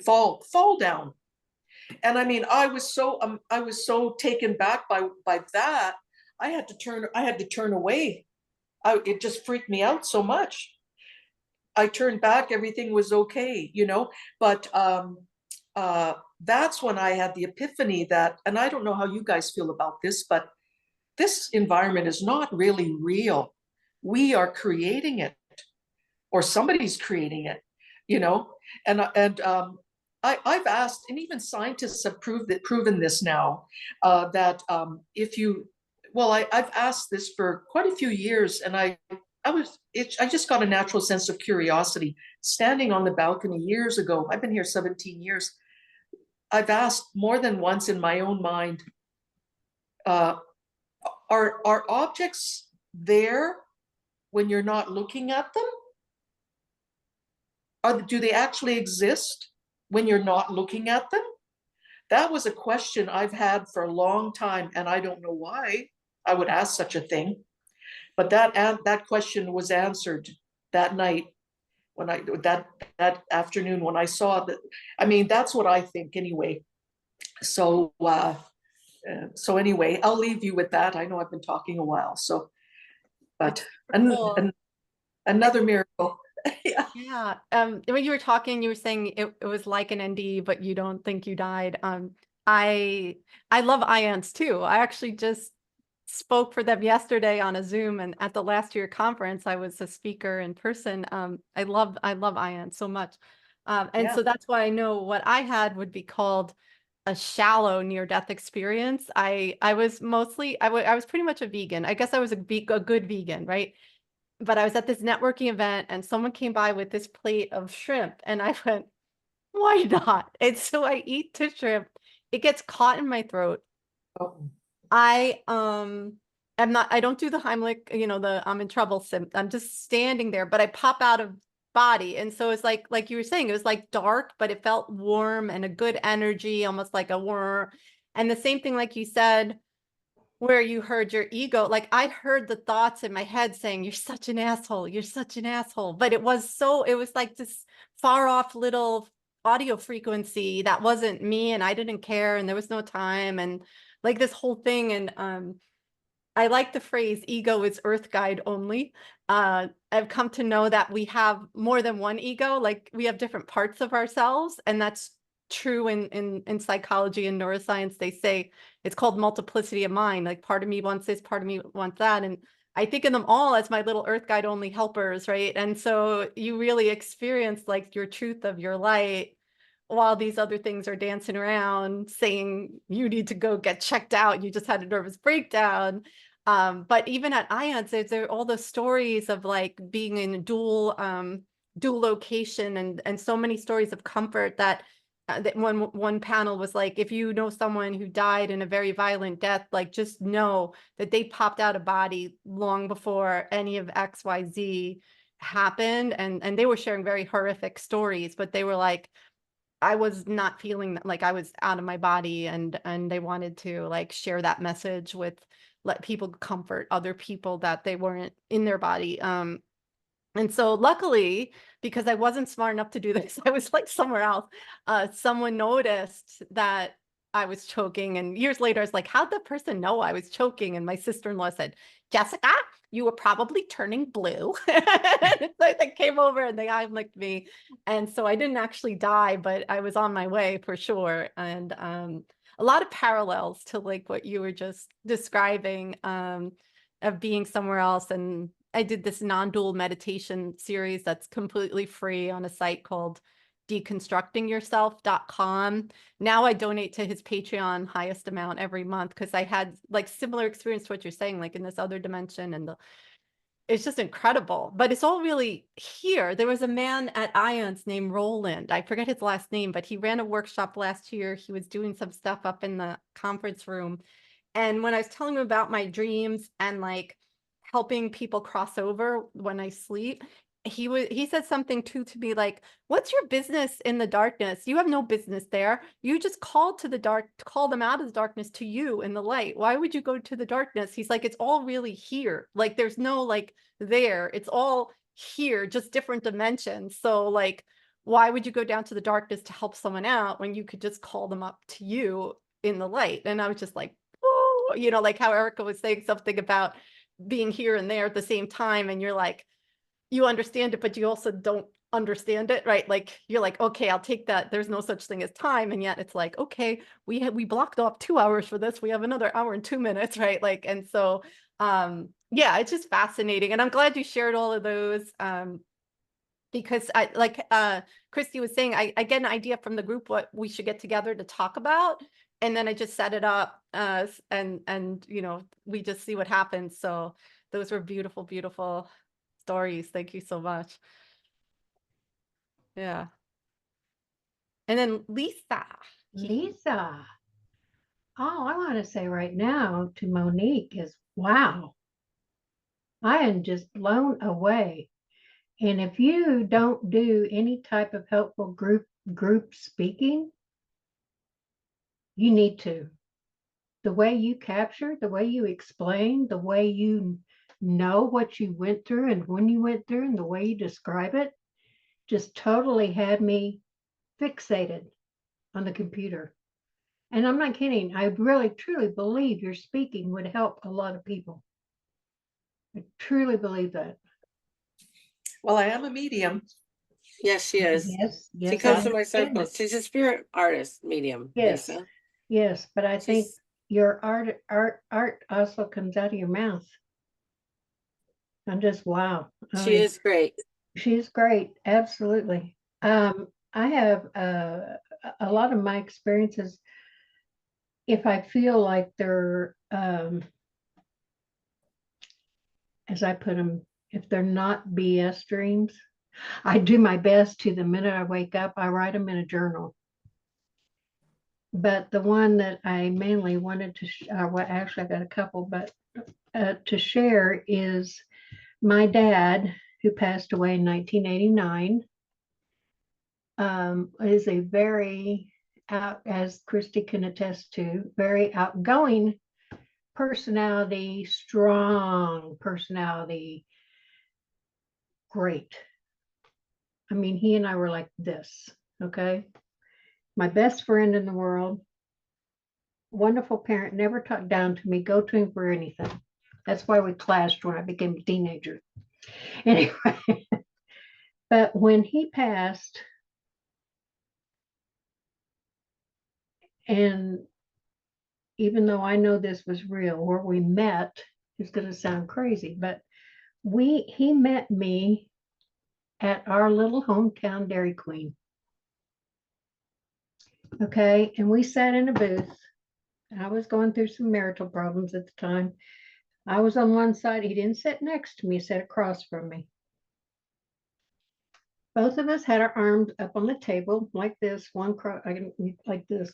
fall down. And I mean, I was so taken back by that. I had to turn away. It just freaked me out so much. I turned back, everything was okay, but that's when I had the epiphany that, and I don't know how you guys feel about this, but this environment is not really real. We are creating it, or somebody's creating it, and I've asked, and even scientists have proven this now, that I've asked this for quite a few years, and I just got a natural sense of curiosity. Standing on the balcony years ago, I've been here 17 years. I've asked more than once in my own mind, are objects there when you're not looking at them? Do they actually exist when you're not looking at them? That was a question I've had for a long time, and I don't know why I would ask such a thing. But that question was answered that night, that afternoon when I saw that. I mean, that's what I think anyway. So anyway, I'll leave you with that. I know I've been talking a while, but another miracle. Yeah. Yeah. When you were talking, you were saying it was like an ND, but you don't think you died. I love ions too. I actually just spoke for them yesterday on a Zoom, and at the last year conference, I was a speaker in person. I love ions so much. And so that's why I know what I had would be called a shallow near-death experience. I was mostly, I was pretty much a vegan. I guess I was a good vegan, right? But I was at this networking event, and someone came by with this plate of shrimp, and I went, why not? And so I eat the shrimp. It gets caught in my throat. Oh. I don't do the Heimlich, the I'm in trouble. I'm just standing there, but I pop out of body. And so it's like you were saying, it was like dark, but it felt warm and a good energy, almost like a worm. And the same thing, like you said, where you heard your ego, like I heard the thoughts in my head saying, you're such an asshole, you're such an asshole. But it was like this far off little audio frequency that wasn't me, and I didn't care, and there was no time, and like this whole thing. And I like the phrase ego is earth guide only. I've come to know that we have more than one ego, like we have different parts of ourselves, and that's true in psychology and neuroscience. They say it's called multiplicity of mind. Like part of me wants this, part of me wants that. And I think of them all as my little earth guide only helpers, right? And so you really experience like your truth of your light while these other things are dancing around saying you need to go get checked out. You just had a nervous breakdown. But even at IONS, there are all the stories of like being in dual location, and so many stories of comfort that one panel was like, if you know someone who died in a very violent death, like just know that they popped out of body long before any of XYZ happened. And they were sharing very horrific stories, but they were like, I was not feeling like I was out of my body, and they wanted to like share that message with, let people comfort other people that they weren't in their body. And so luckily, because I wasn't smart enough to do this, I was like somewhere else. Someone noticed that I was choking. And years later, I was like, how'd the person know I was choking? And my sister-in-law said, Jessica, you were probably turning blue. So they came over and they Heimlicked me. And so I didn't actually die, but I was on my way for sure. And a lot of parallels to like what you were just describing, of being somewhere else. And I did this non-dual meditation series that's completely free on a site called deconstructingyourself.com. Now I donate to his Patreon highest amount every month because I had like similar experience to what you're saying, like in this other dimension, and it's just incredible. But it's all really here. There was a man at Ions named Roland. I forget his last name, but he ran a workshop last year. He was doing some stuff up in the conference room. And when I was telling him about my dreams and like helping people cross over when I sleep, he said something too to me like, what's your business in the darkness? You have no business there. You just called to the dark, call them out of the darkness to you in the light. Why would you go to the darkness? He's like, it's all really here. Like there's no like there. It's all here, just different dimensions. So like, why would you go down to the darkness to help someone out when you could just call them up to you in the light? And I was just like, oh, you know, like how Erica was saying something about being here and there at the same time. And you're like, you understand it, but you also don't understand it, right? Like you're like, okay, I'll take that. There's no such thing as time. And yet it's like, okay, we blocked off 2 hours for this. We have another hour and 2 minutes, right? Like, and so, yeah, it's just fascinating. And I'm glad you shared all of those. Because I like Christy was saying, I get an idea from the group what we should get together to talk about. And then I just set it up and you know, we just see what happens. So those were beautiful, beautiful stories. Thank you so much. Yeah. And then Lisa. Lisa. All I want to say right now to Monique is, wow, I am just blown away. And if you don't do any type of helpful group speaking, you need to. The way you capture, the way you explain, the way you know what you went through and when you went through, and the way you describe it, just totally had me fixated on the computer. And I'm not kidding. I really, truly believe your speaking would help a lot of people. I truly believe that. Well, I am a medium. Yes, she is. Yes, yes. She I comes to my understand circles. it. She's a spirit artist medium, Yes. Lisa. Yes, but I think She's, your art also comes out of your mouth. I'm just, wow. she is great. She's great. Absolutely. I have a lot of my experiences, if I feel like they're, as I put them, if they're not BS dreams, I do my best to the minute I wake up, I write them in a journal. But the one that I mainly wanted to, well, actually I got a couple, but to share is my dad, who passed away in 1989, is a very, as Christy can attest to, very outgoing personality, strong personality, great. I mean, he and I were like this, okay? My best friend in the world, wonderful parent, never talked down to me, go to him for anything. That's why we clashed when I became a teenager. Anyway, but when he passed, and even though I know this was real, where we met is going to sound crazy, but he met me at our little hometown Dairy Queen. Okay, and we sat in a booth. I was going through some marital problems at the time. I was on one side. He didn't sit next to me, he sat across from me. Both of us had our arms up on the table like this, one like this,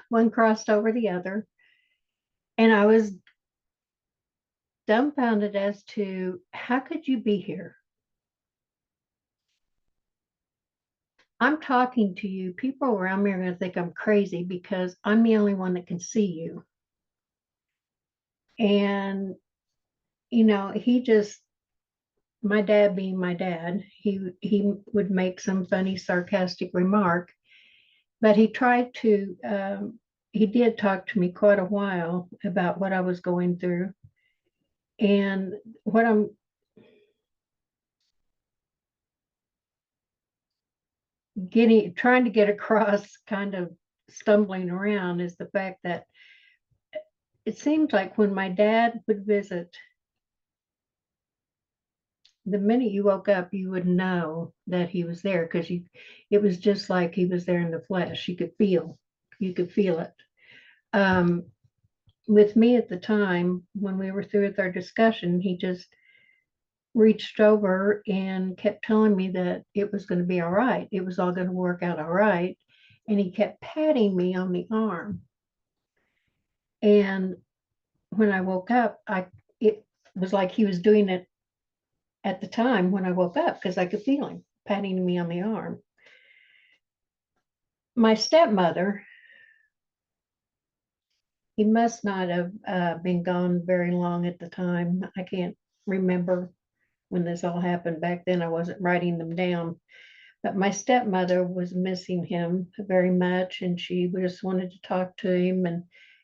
one crossed over the other. And I was dumbfounded as to how could you be here? I'm talking to you. People around me are going to think I'm crazy because I'm the only one that can see you. And, you know, my dad being my dad, he would make some funny, sarcastic remark, but he tried to, he did talk to me quite a while about what I was going through. And what I'm trying to get across, kind of stumbling around, is the fact that it seems like when my dad would visit, the minute you woke up, you would know that he was there, because it was just like he was there in the flesh. You could feel it. With me at the time, when we were through with our discussion, he just reached over and kept telling me that it was going to be all right. It was all going to work out all right. And he kept patting me on the arm. And when I woke up, it was like he was doing it at the time when I woke up, because I could feel him patting me on the arm. My stepmother, he must not have been gone very long at the time. I can't remember when this all happened. Back then, I wasn't writing them down. But my stepmother was missing him very much, and she just wanted to talk to him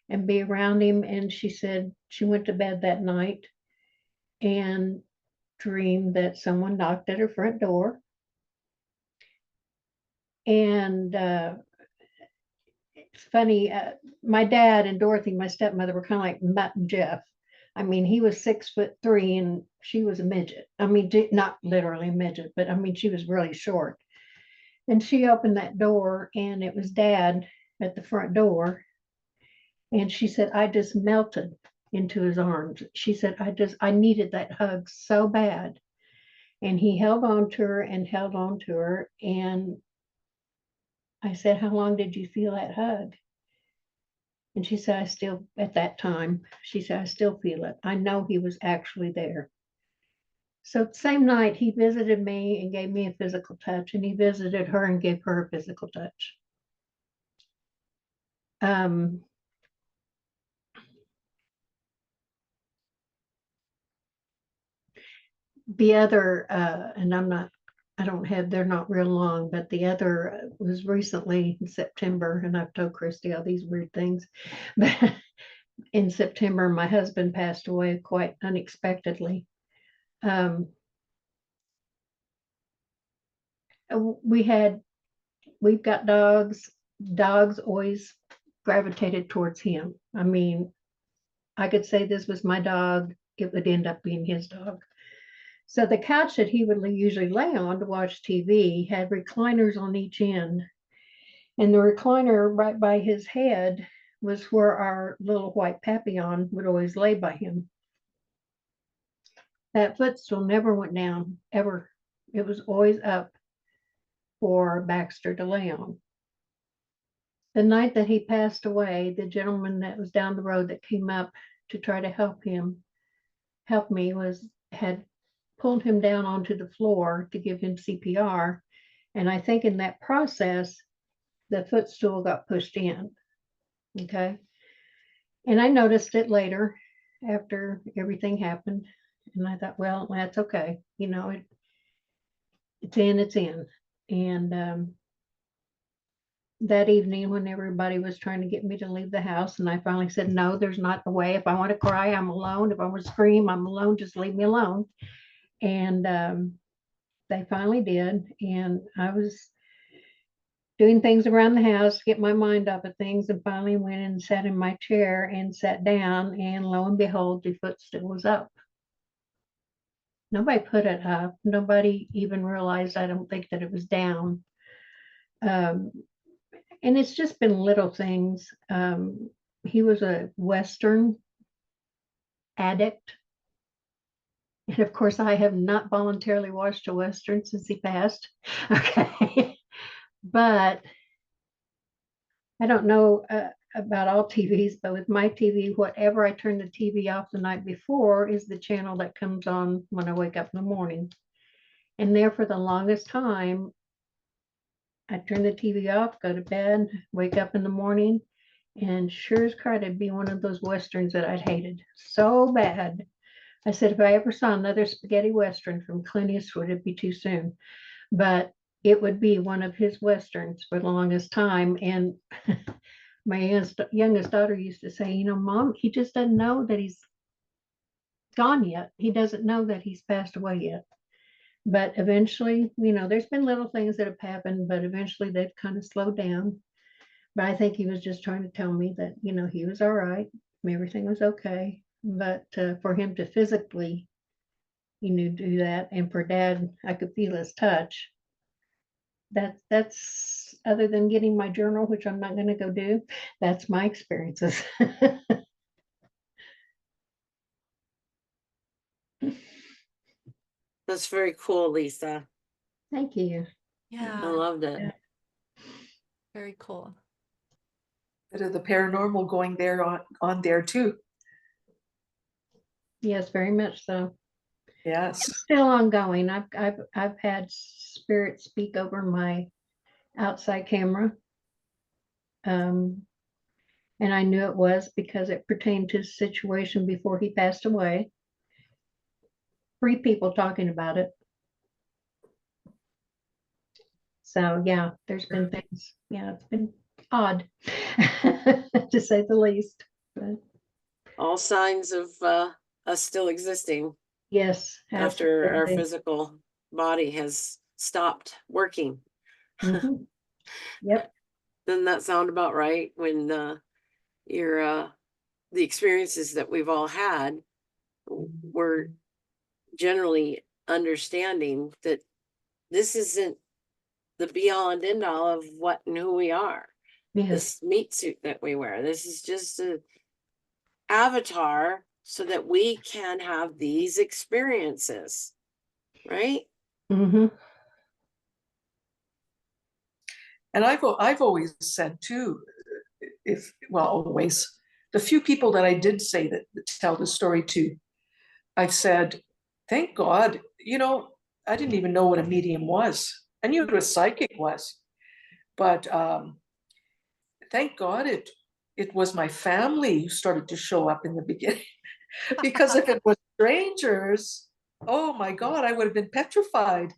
and be around him. And she said she went to bed that night and dreamed that someone knocked at her front door. And it's funny, my dad and Dorothy, my stepmother, were kind of like Mutt and Jeff. I mean, he was 6'3" and she was a midget. I mean, not literally a midget, but I mean, she was really short. And she opened that door, and it was Dad at the front door. And she said, I just melted into his arms. She said, I needed that hug so bad. And he held on to her and held on to her. And I said, how long did you feel that hug? And she said, at that time, she said, I still feel it. I know he was actually there. So the same night, he visited me and gave me a physical touch, and he visited her and gave her a physical touch. The other, and they're not real long, but the other was recently in September, and I've told Christy all these weird things. But in September, my husband passed away quite unexpectedly. We've got dogs. Dogs always gravitated towards him. I mean, I could say this was my dog, it would end up being his dog. So the couch that he would usually lay on to watch TV had recliners on each end. And the recliner right by his head was where our little white Papillon would always lay by him. That footstool never went down, ever. It was always up for Baxter to lay on. The night that he passed away, the gentleman that was down the road that came up to try to help me, had pulled him down onto the floor to give him CPR. And I think in that process, the footstool got pushed in. Okay. And I noticed it later after everything happened. And I thought, well, that's okay. You know, it's in. And that evening, when everybody was trying to get me to leave the house, and I finally said, no, there's not a way. If I want to cry, I'm alone. If I want to scream, I'm alone. Just leave me alone. And they finally did. And I was doing things around the house to get my mind off of things, and finally went and sat in my chair and sat down, and lo and behold, the footstool was up. Nobody put it up. Nobody even realized, I don't think, that it was down. And it's just been little things. He was a Western addict. And of course, I have not voluntarily watched a Western since he passed. Okay. But I don't know about all TVs, but with my TV, whatever I turn the TV off the night before is the channel that comes on when I wake up in the morning. And there for the longest time, I turn the TV off, go to bed, wake up in the morning, and sure as crud, it'd be one of those Westerns that I'd hated so bad. I said, if I ever saw another spaghetti Western from Clint Eastwood, it'd be too soon. But it would be one of his Westerns for the longest time. And my youngest daughter used to say, you know, Mom, he just doesn't know that he's gone yet. He doesn't know that he's passed away yet. But eventually, you know, there's been little things that have happened, but eventually they've kind of slowed down. But I think he was just trying to tell me that, you know, he was all right. Everything was okay. But for him to physically, do that. And for Dad, I could feel his touch. That's other than getting my journal, which I'm not going to go do. That's my experiences. That's very cool, Lisa. Thank you. I Yeah, loved it. Yeah. very cool. Bit of the paranormal going there on there too. Yes, very much so. Yes. It's still ongoing. I've had spirit speak over my outside camera. And I knew it was because it pertained to his situation before he passed away. 3 people talking about it. So yeah, there's been things. Yeah, it's been odd to say the least. But All signs of us still existing yes, after our absolutely. physical body has stopped working. Mhm. Yep. Doesn't that sound about right? When you're the experiences that we've all had, we're generally understanding that this isn't the be all and end all of what and who we are. Yes. This meat suit that we wear, this is just a avatar so that we can have these experiences, right? Mm-hmm. And I've always said too, always, the few people that I did say that tell the story to, I've said, thank God, I didn't even know what a medium was. I knew what a psychic was, but thank God it was my family who started to show up in the beginning. Because if it was strangers, oh my God, I would have been petrified,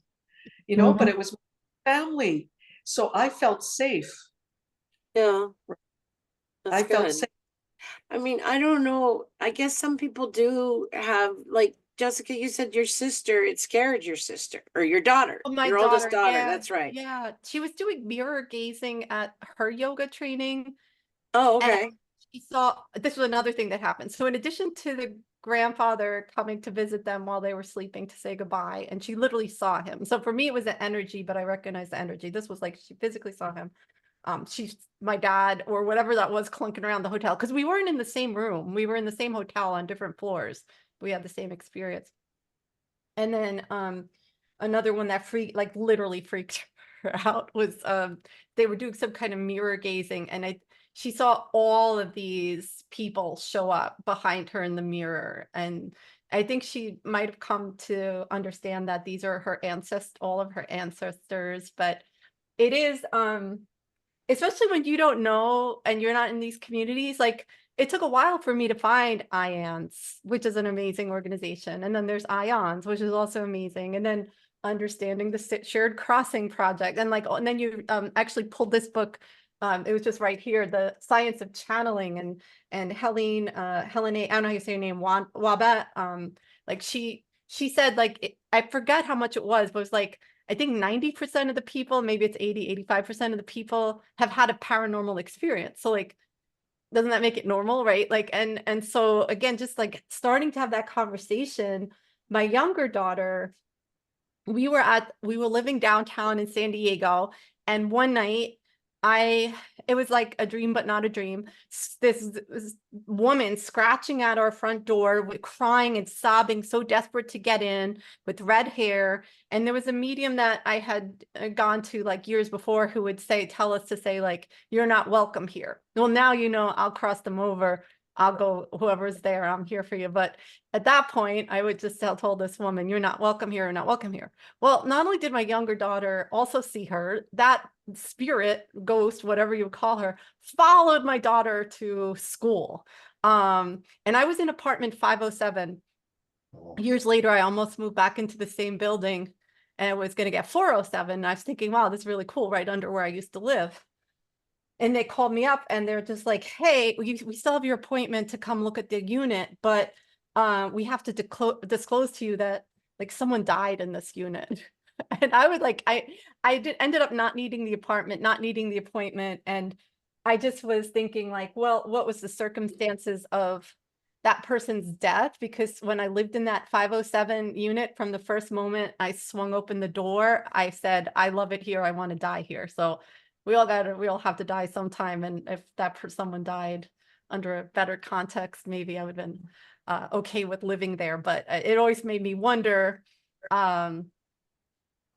but it was my family. So I felt safe. Yeah, that's I felt good. safe. I mean, I don't know. I guess some people do have, like Jessica, you said your sister, it scared your sister or your daughter, Oh, my your oldest daughter, daughter. yeah, That's right. yeah. She was doing mirror gazing at her yoga training, Oh, and okay. she saw this was another thing that happened. So in addition to the grandfather coming to visit them while they were sleeping to say goodbye, and she literally saw him. So for me, it was an energy, but I recognized the energy. This was like she physically saw him. She's my dad or whatever that was clunking around the hotel because we weren't in the same room. We were in the same hotel on different floors. We had the same experience. And then another one that literally freaked her out was they were doing some kind of mirror gazing, and she saw all of these people show up behind her in the mirror, and I think she might have come to understand that these are her all of her ancestors. But it is especially when you don't know and you're not in these communities, like it took a while for me to find IANS, which is an amazing organization. And then there's IONS, which is also amazing. And then understanding the Shared Crossing Project. And then you actually pulled this book. It was just right here, The Science of Channeling, and Helen, I don't know how you say her name, Wabet. Like she said, like, I forgot how much it was, but it was like, I think 90% of the people, maybe it's 85% of the people have had a paranormal experience. So like, doesn't that make it normal, right? Like, and so again, just like starting to have that conversation. My younger daughter, we were living downtown in San Diego, and one night it was like a dream, but not a dream. This woman scratching at our front door, crying and sobbing, so desperate to get in, with red hair. And there was a medium that I had gone to like years before who would tell us to say like, you're not welcome here. Well, now, I'll cross them over. I'll go, whoever's there, I'm here for you. But at that point, I would just told this woman, you're not welcome here, you're not welcome here. Well, not only did my younger daughter also see her, that spirit, ghost, whatever you would call her, followed my daughter to school. And I was in apartment 507. Years later, I almost moved back into the same building and I was going to get 407. And I was thinking, wow, this is really cool, right under where I used to live. And they called me up and they're just like, hey, we still have your appointment to come look at the unit, but we have to disclose to you that like someone died in this unit. And I was like, ended up not needing the apartment, not needing the appointment. And I just was thinking like, well, what was the circumstances of that person's death, because when I lived in that 507 unit, from the first moment I swung open the door, I said, I love it here. I want to die here. So we all have to die sometime. And if someone died under a better context, maybe I would have been okay with living there. But it always made me wonder, part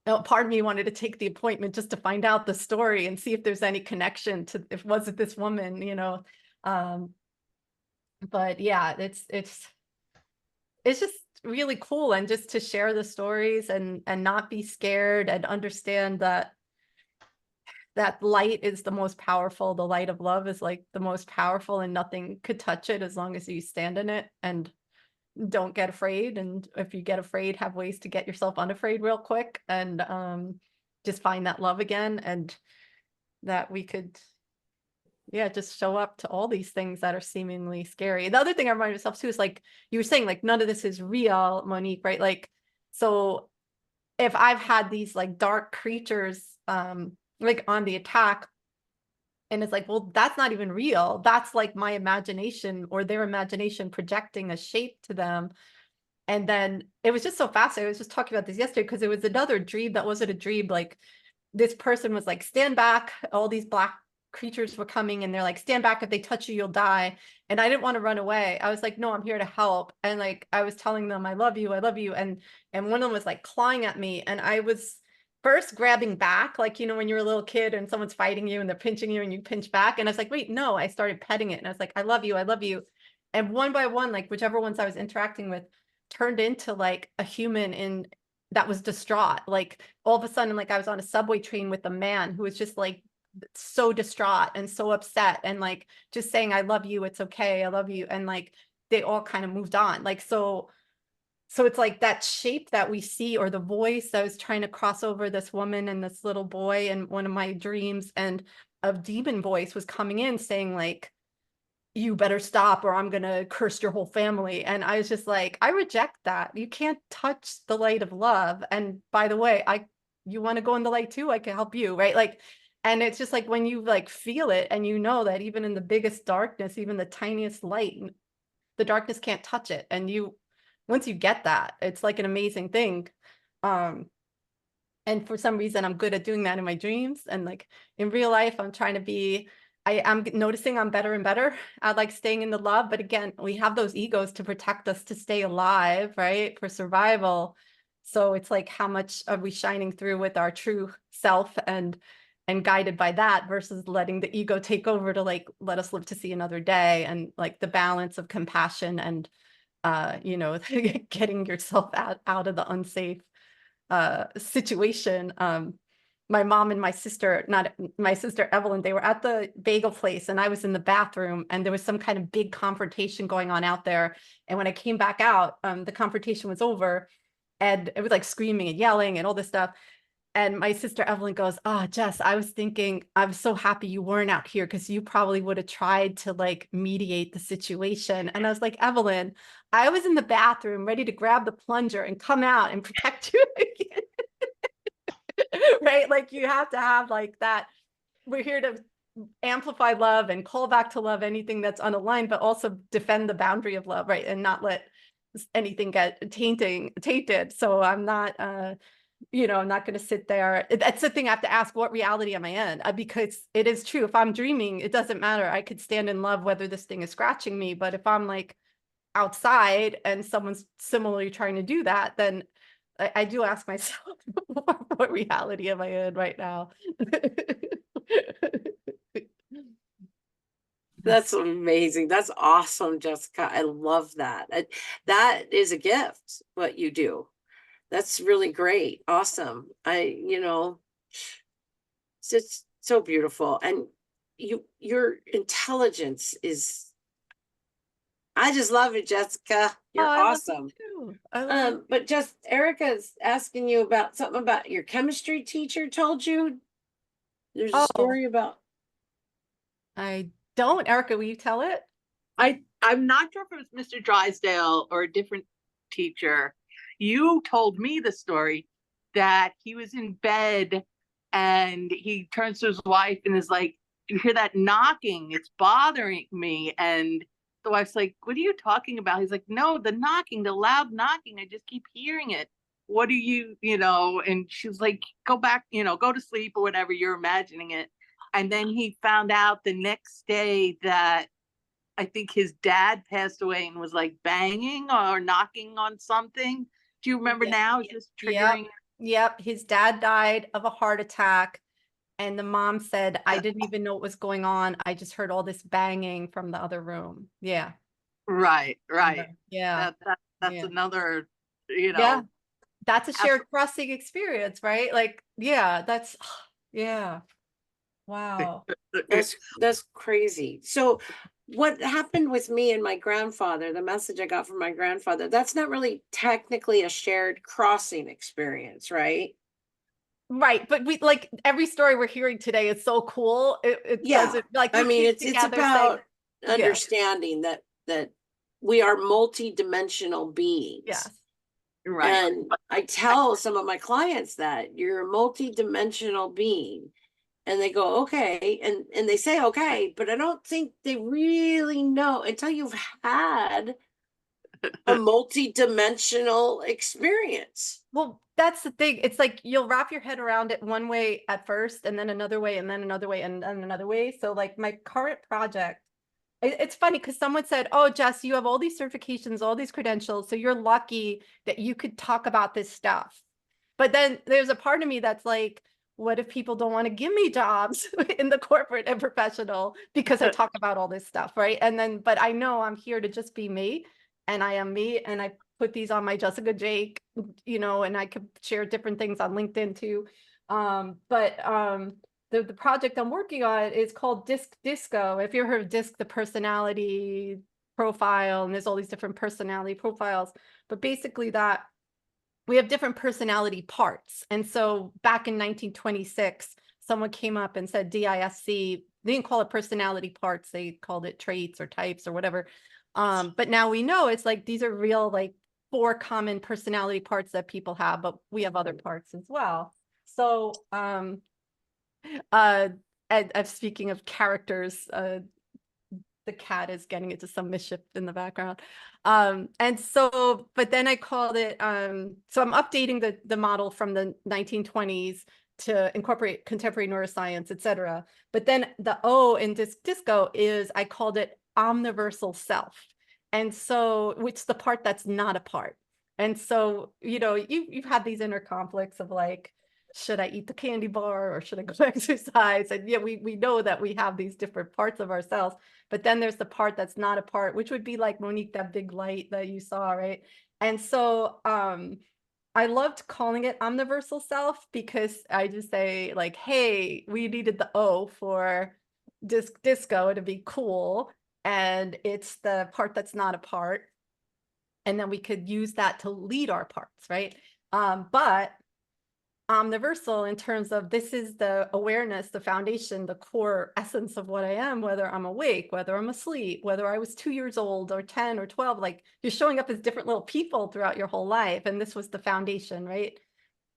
of me wanted to take the appointment just to find out the story and see if there's any connection to, if was it this woman, but yeah, it's just really cool, and just to share the stories and not be scared, and understand that light is the most powerful. The light of love is like the most powerful, and nothing could touch it as long as you stand in it and don't get afraid. And if you get afraid, have ways to get yourself unafraid real quick, and just find that love again, and that we could, yeah, just show up to all these things that are seemingly scary. The other thing I remind myself too is, like you were saying, like none of this is real, Monique, right? Like, so if I've had these like dark creatures like on the attack, and it's like, well, that's not even real. That's like my imagination, or their imagination projecting a shape to them. And then it was just so fascinating. I was just talking about this yesterday, because it was another dream that wasn't a dream. Like, this person was like, stand back. All these black creatures were coming, and they're like, stand back. If they touch you, you'll die. And I didn't want to run away. I was like, no, I'm here to help. And like, I was telling them, I love you. I love you. And one of them was like clawing at me. And I was first grabbing back, like, when you're a little kid and someone's fighting you and they're pinching you and you pinch back. And I was like, wait, no, I started petting it. And I was like, I love you. I love you. And one by one, like whichever ones I was interacting with turned into like a human that was distraught. Like all of a sudden, like I was on a subway train with a man who was just like so distraught and so upset, and like just saying, I love you. It's okay. I love you. And like, they all kind of moved on. Like, so it's like that shape that we see, or the voice. I was trying to cross over this woman and this little boy in one of my dreams, and a demon voice was coming in saying like, you better stop or I'm going to curse your whole family. And I was just like, I reject that. You can't touch the light of love. And by the way, you want to go in the light too? I can help you. Right. Like, and it's just like when you like feel it, and that even in the biggest darkness, even the tiniest light, the darkness can't touch it. And once you get that, it's like an amazing thing. And for some reason, I'm good at doing that in my dreams. And like in real life, I'm noticing I'm better and better at like staying in the love. But again, we have those egos to protect us, to stay alive, right? For survival. So it's like, how much are we shining through with our true self and guided by that, versus letting the ego take over to like, let us live to see another day, and like the balance of compassion and, getting yourself out of the unsafe situation. My mom and my sister, not my sister Evelyn, they were at the bagel place, and I was in the bathroom, and there was some kind of big confrontation going on out there. And when I came back out, the confrontation was over, and it was like screaming and yelling and all this stuff. And my sister Evelyn goes, "Oh, Jess, I was thinking, I'm so happy you weren't out here, because you probably would have tried to like mediate the situation." And I was like, Evelyn, I was in the bathroom ready to grab the plunger and come out and protect you again. Right? Like, you have to have like that. We're here to amplify love and call back to love anything that's unaligned, but also defend the boundary of love, right? And not let anything get tainted. So I'm not, I'm not going to sit there. That's the thing I have to ask, what reality am I in? Because it is true. If I'm dreaming, it doesn't matter. I could stand in love whether this thing is scratching me. But if I'm like outside and someone's similarly trying to do that, then I do ask myself, what reality am I in right now? That's amazing. That's awesome, Jessica. I love that. That is a gift, what you do. That's really great. Awesome. It's just so beautiful. And your intelligence is, I just love it, Jessica. You're awesome. But just Erica's asking you about something about your chemistry teacher told you. There's a story about. I don't. Erica, will you tell it? I'm not sure if it was Mr. Drysdale or a different teacher. You told me the story that he was in bed and he turns to his wife and is like, "You hear that knocking? It's bothering me." And the wife's like, what are you talking about? He's like, no, the knocking, the loud knocking. I just keep hearing it. What are you, and she's like, go back, go to sleep or whatever. You're imagining it. And then he found out the next day that I think his dad passed away and was like banging or knocking on something. Do you remember Yeah. now? Is this Yep. triggering? Yep. His dad died of a heart attack. And the mom said, I didn't even know what was going on. I just heard all this banging from the other room. Yeah. Right. Yeah. That's Yeah. another, Yeah. That's a Ab- shared crossing experience, right? Like, yeah, that's, yeah. Wow. That's crazy. So what happened with me and my grandfather, the message I got from my grandfather, that's not really technically a shared crossing experience, right? Right. But we like every story we're hearing today is so cool. It Yeah. doesn't like I we mean, came it's together about saying, yeah, understanding that we are multi-dimensional beings. yes. right. And I tell some of my clients that you're a multi-dimensional being. And they go, okay. And they say, okay, but I don't think they really know until you've had a multi-dimensional experience. Well, that's the thing. It's like you'll wrap your head around it one way at first, and then another way, and then another way, and then another way. So, like my current project, it's funny because someone said, "Oh, Jess, you have all these certifications, all these credentials, so you're lucky that you could talk about this stuff." But then there's a part of me that's like, what if people don't want to give me jobs in the corporate and professional because I talk about all this stuff, right? And then, but I know I'm here to just be me, and I am me, and I put these on my Jessica Jake, and I could share different things on LinkedIn too. The project I'm working on is called Disco. If you ever heard of DISC, the personality profile, and there's all these different personality profiles, but basically that we have different personality parts. And so back in 1926, someone came up and said DISC, they didn't call it personality parts, they called it traits or types or whatever. But now we know it's like these are real, like 4 common personality parts that people have, but we have other parts as well. So and speaking of characters, the cat is getting into some mischief in the background. And so, but then I called it, so I'm updating the model from the 1920s to incorporate contemporary neuroscience, et cetera. But then the O in Disco is, I called it omniversal self. And so, which the part that's not a part. And so, you've had these inner conflicts of like, should I eat the candy bar or should I go exercise? And yeah, we know that we have these different parts of ourselves, but then there's the part that's not a part, which would be like Monique, that big light that you saw, right? And so I loved calling it omniversal self because I just say like, hey, we needed the O for disco to be cool. And it's the part that's not a part. And then we could use that to lead our parts, right? But omniversal in terms of this is the awareness, the foundation, the core essence of what I am, whether I'm awake, whether I'm asleep, whether I was 2 years old or 10 or 12, like you're showing up as different little people throughout your whole life. And this was the foundation, right?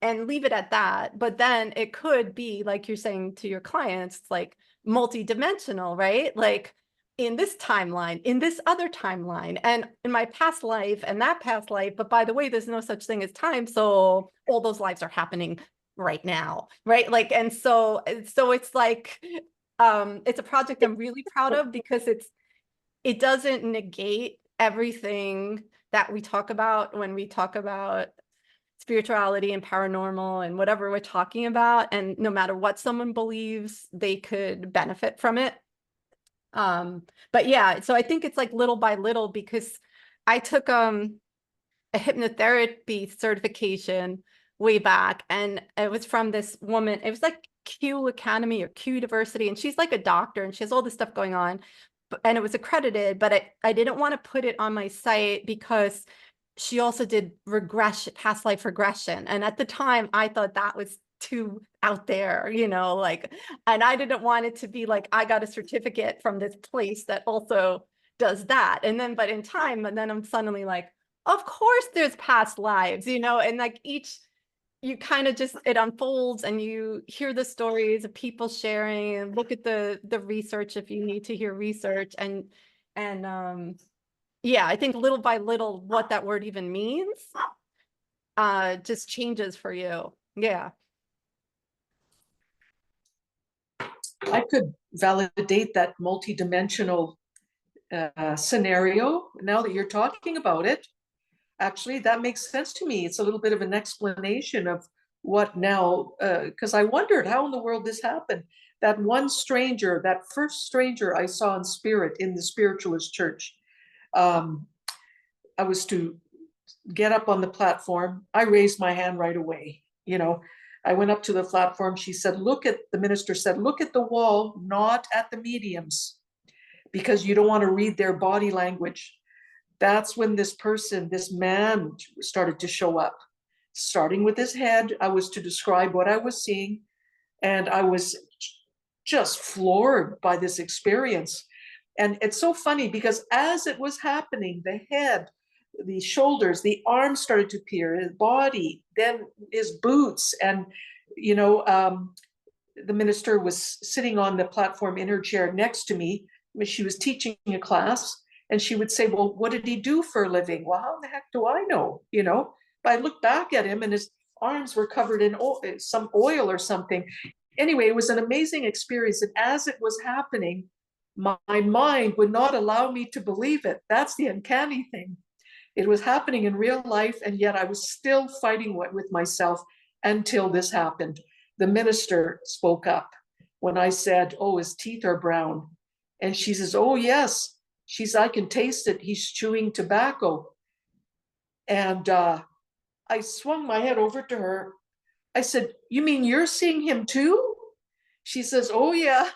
And leave it at that. But then it could be like you're saying to your clients, like multidimensional, right? Like in this timeline, in this other timeline, and in my past life and that past life. But by the way, there's no such thing as time. So all those lives are happening right now, right? Like, and so it's like, it's a project I'm really proud of because it doesn't negate everything that we talk about when we talk about spirituality and paranormal and whatever we're talking about. And no matter what someone believes, they could benefit from it. But yeah, so I think it's like little by little because I took a hypnotherapy certification way back, and it was from this woman. It was like Q Academy or Q University, and she's like a doctor and she has all this stuff going on, and it was accredited, but I didn't want to put it on my site because she also did past life regression. And at the time I thought that was too out there, like, and I didn't want it to be like, I got a certificate from this place that also does that. And then, but in time, and then I'm suddenly like, of course there's past lives, and like you kind of just, it unfolds and you hear the stories of people sharing and look at the research if you need to hear research, and And yeah, I think little by little what that word even means just changes for you. Yeah. I could validate that multidimensional scenario now that you're talking about it. Actually, that makes sense to me. It's a little bit of an explanation of what now, because I wondered how in the world this happened. That one stranger, that first stranger I saw in spirit in the spiritualist church, I was to get up on the platform. I raised my hand right away. I went up to the platform. The minister said, look at the wall, not at the mediums, because you don't want to read their body language. That's when this man started to show up, starting with his head. I was to describe what I was seeing, and I was just floored by this experience. And it's so funny because as it was happening, the head, the shoulders, the arms started to appear, his body, then his boots. And, the minister was sitting on the platform in her chair next to me. She was teaching a class, and she would say, well, what did he do for a living? Well, how the heck do I know? But I looked back at him and his arms were covered in some oil or something. Anyway, it was an amazing experience. And as it was happening, my mind would not allow me to believe it. That's the uncanny thing. It was happening in real life, and yet I was still fighting with myself until this happened. The minister spoke up when I said, oh, his teeth are brown. And she says, oh, yes. I can taste it. He's chewing tobacco. And I swung my head over to her. I said, you mean you're seeing him too? She says, oh, yeah.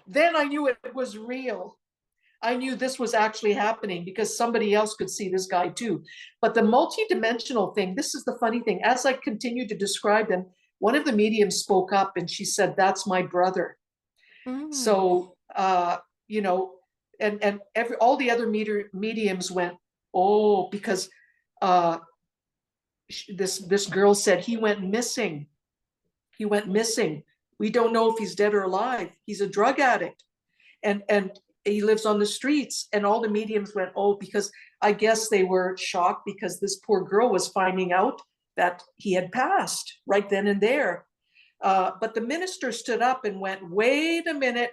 Then I knew it was real. I knew this was actually happening because somebody else could see this guy too. But the multidimensional thing, this is the funny thing. As I continued to describe them, one of the mediums spoke up and she said, that's my brother. So, and all the other mediums went, oh, because this girl said he went missing. He went missing. We don't know if he's dead or alive. He's a drug addict. And he lives on the streets. And all the mediums went, oh, because I guess they were shocked because this poor girl was finding out that he had passed right then and there. But the minister stood up and went, wait a minute.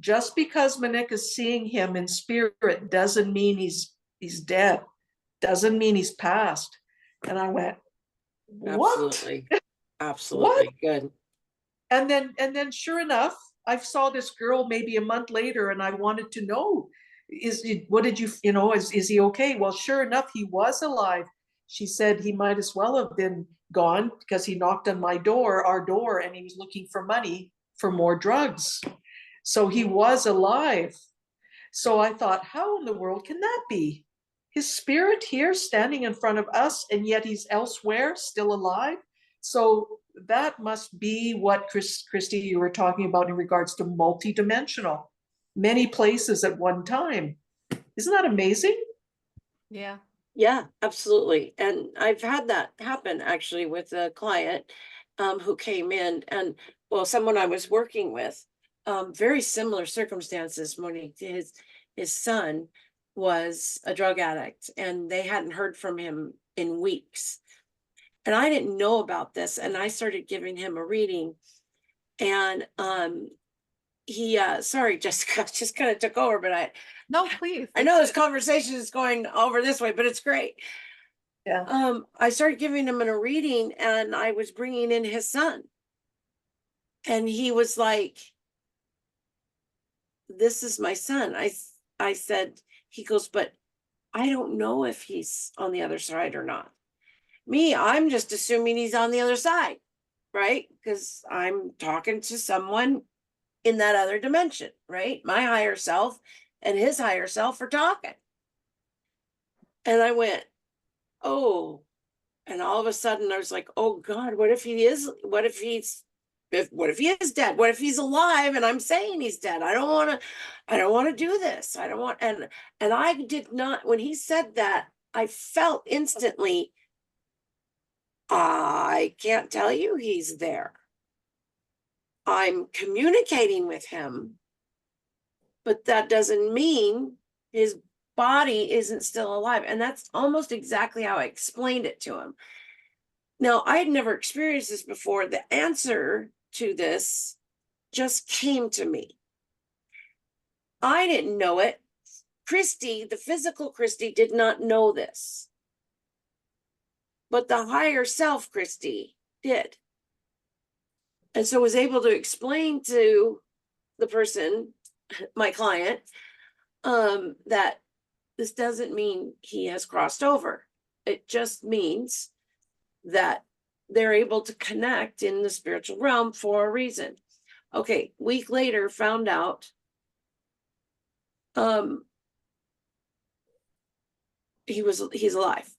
Just because Monique is seeing him in spirit doesn't mean he's dead. Doesn't mean he's passed. And I went, what? Absolutely. What? Good. And then sure enough, I saw this girl maybe a month later, and I wanted to know, is he okay? Well, sure enough, he was alive. She said he might as well have been gone because he knocked on our door, and he was looking for money for more drugs. So he was alive. So I thought, how in the world can that be? His spirit here standing in front of us, and yet he's elsewhere, still alive. So that must be what Christy, you were talking about in regards to multidimensional, many places at one time. Isn't that amazing? Yeah. Yeah, absolutely. And I've had that happen actually with a client who came in, and someone I was working with, very similar circumstances. Monique, his son was a drug addict, and they hadn't heard from him in weeks. And I didn't know about this, and I started giving him a reading, and he sorry, Jessica, just kind of took over, but No, please. I know this conversation is going over this way, but it's great. Yeah. I started giving him a reading, and I was bringing in his son, and he was like, this is my son. I said, he goes, but I don't know if he's on the other side or not. I'm just assuming he's on the other side, right? Because I'm talking to someone in that other dimension, right? My higher self and his higher self are talking. And I went, oh, and all of a sudden I was like, oh God, what if he is dead? What if he's alive and I'm saying he's dead? I don't want to do this. And I did not, when he said that, I felt instantly, I can't tell you he's there. I'm communicating with him, but that doesn't mean his body isn't still alive. And that's almost exactly how I explained it to him. Now, I had never experienced this before. The answer to this just came to me. I didn't know it. Christy, the physical Christy, did not know this. But the higher self Christy did. And so was able to explain to the person, my client, that this doesn't mean he has crossed over. It just means that they're able to connect in the spiritual realm for a reason. Okay, week later, found out he's alive.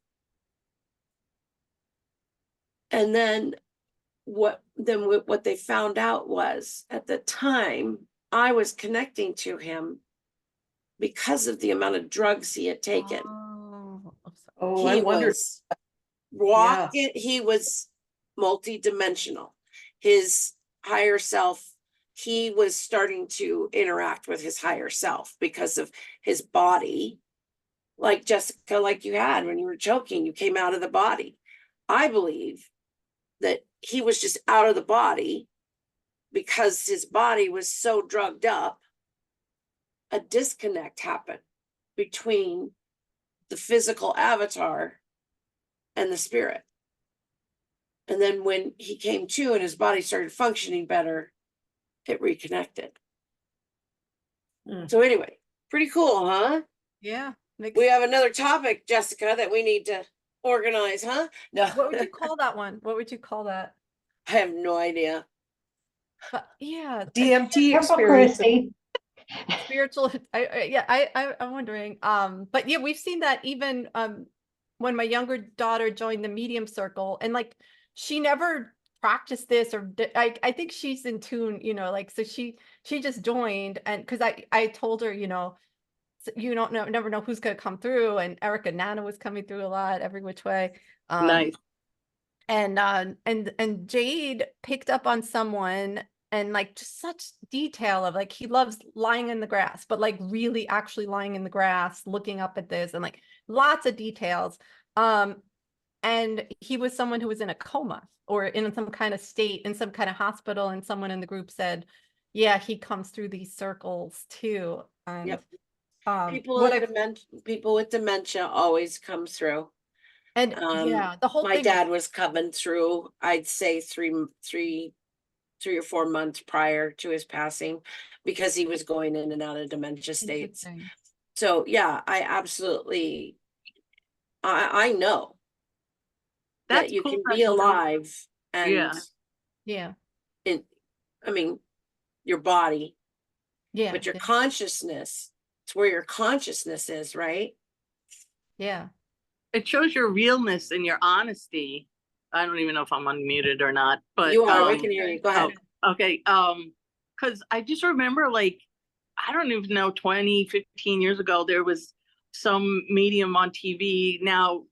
And then what they found out was, at the time I was connecting to him because of the amount of drugs he had taken. Oh, I He wondered. was walking, he was multi-dimensional. His higher self, he was starting to interact with his higher self because of his body. Like Jessica, like you had when you were choking, you came out of the body. I believe that he was just out of the body because his body was so drugged up. A disconnect happened between the physical avatar and the spirit. And then when he came to and his body started functioning better, it reconnected. So anyway, pretty cool, huh? Yeah. We have another topic, Jessica, that we need to organize, huh? No. What would you call that one? What would you call that? I have no idea. But yeah, DMT experience. Hypocrisy. spiritual. I'm wondering. But yeah, we've seen that even when my younger daughter joined the medium circle, and like she never practiced this, or I think she's in tune, you know, like so she just joined, and because I told her, you know, you don't know, never know who's going to come through, and Erica Nana was coming through a lot, every which way. Nice. And Jade picked up on someone, and like just such detail of like he loves lying in the grass, but like really actually lying in the grass, looking up at this, and like lots of details. And he was someone who was in a coma or in some kind of state in some kind of hospital, and someone in the group said, yeah, he comes through these circles too. And Yep. People with dementia always come through. And yeah, the whole my thing dad was coming through, I'd say 3 or 4 months prior to his passing, because he was going in and out of dementia states. So yeah, I absolutely, I know that That's you cool can that be you know. alive and yeah, I mean, your body, yeah, but your consciousness, it's where your consciousness is, right? yeah. It shows your realness and your honesty. I don't even know if I'm unmuted or not, but You are, we can hear you. Go ahead. Okay. Because I just remember, like, I don't even know, 20, 15 years ago, there was some medium on TV. Now,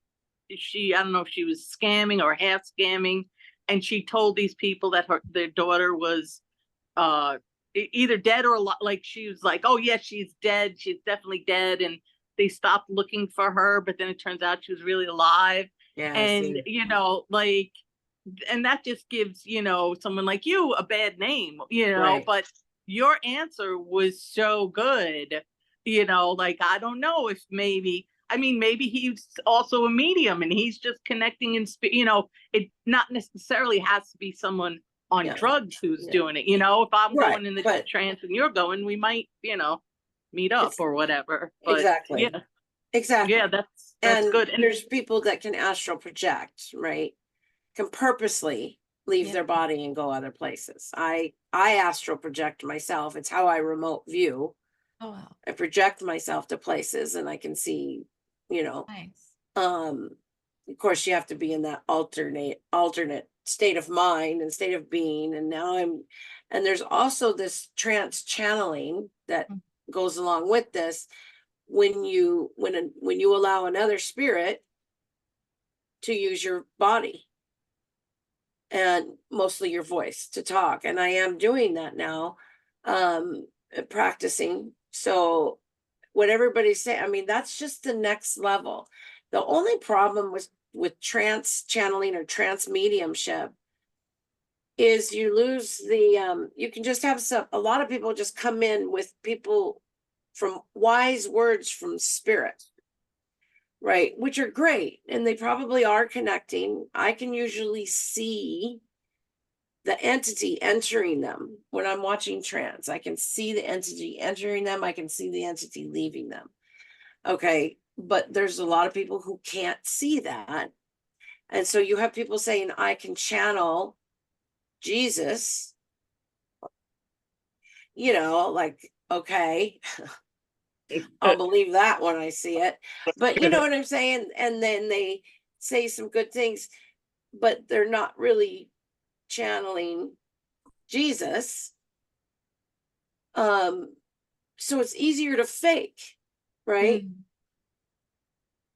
I don't know if she was scamming or half scamming, and she told these people that their daughter was either dead or alive. Like, she was like, oh yeah, she's dead, she's definitely dead, and they stopped looking for her, but then it turns out she was really alive. Yeah, And you know, like, and that just gives, you know, someone like you a bad name, you know. Right. But your answer was so good, you know, like, I don't know if maybe he's also a medium and he's just connecting in you know, it not necessarily has to be someone on drugs who's doing it, you know. If I'm going in the trance and you're going, we might, you know, meet up or whatever. But exactly. Yeah. Exactly. Yeah, that's good. And there's people that can astral project, right? Can purposely leave their body and go other places. I astral project myself. It's how I remote view. Oh wow. I project myself to places and I can see, you know. Nice. Of course you have to be in that alternate state of mind and state of being. And now and there's also this trance channeling that goes along with this. When you allow another spirit to use your body and mostly your voice to talk, and I am doing that now, practicing So what everybody's saying, I mean, that's just the next level. The only problem with trance channeling or trance mediumship is you lose the you can just have a lot of people just come in with people from wise words from spirit, right, which are great, and they probably are connecting. I can usually see the entity entering them when I'm watching trance. I can see the entity entering them, I can see the entity leaving them. Okay, but there's a lot of people who can't see that, and so you have people saying, I can channel Jesus, like, okay, I'll believe that when I see it. But you know what I'm saying? And then they say some good things, but they're not really channeling Jesus. So it's easier to fake, right?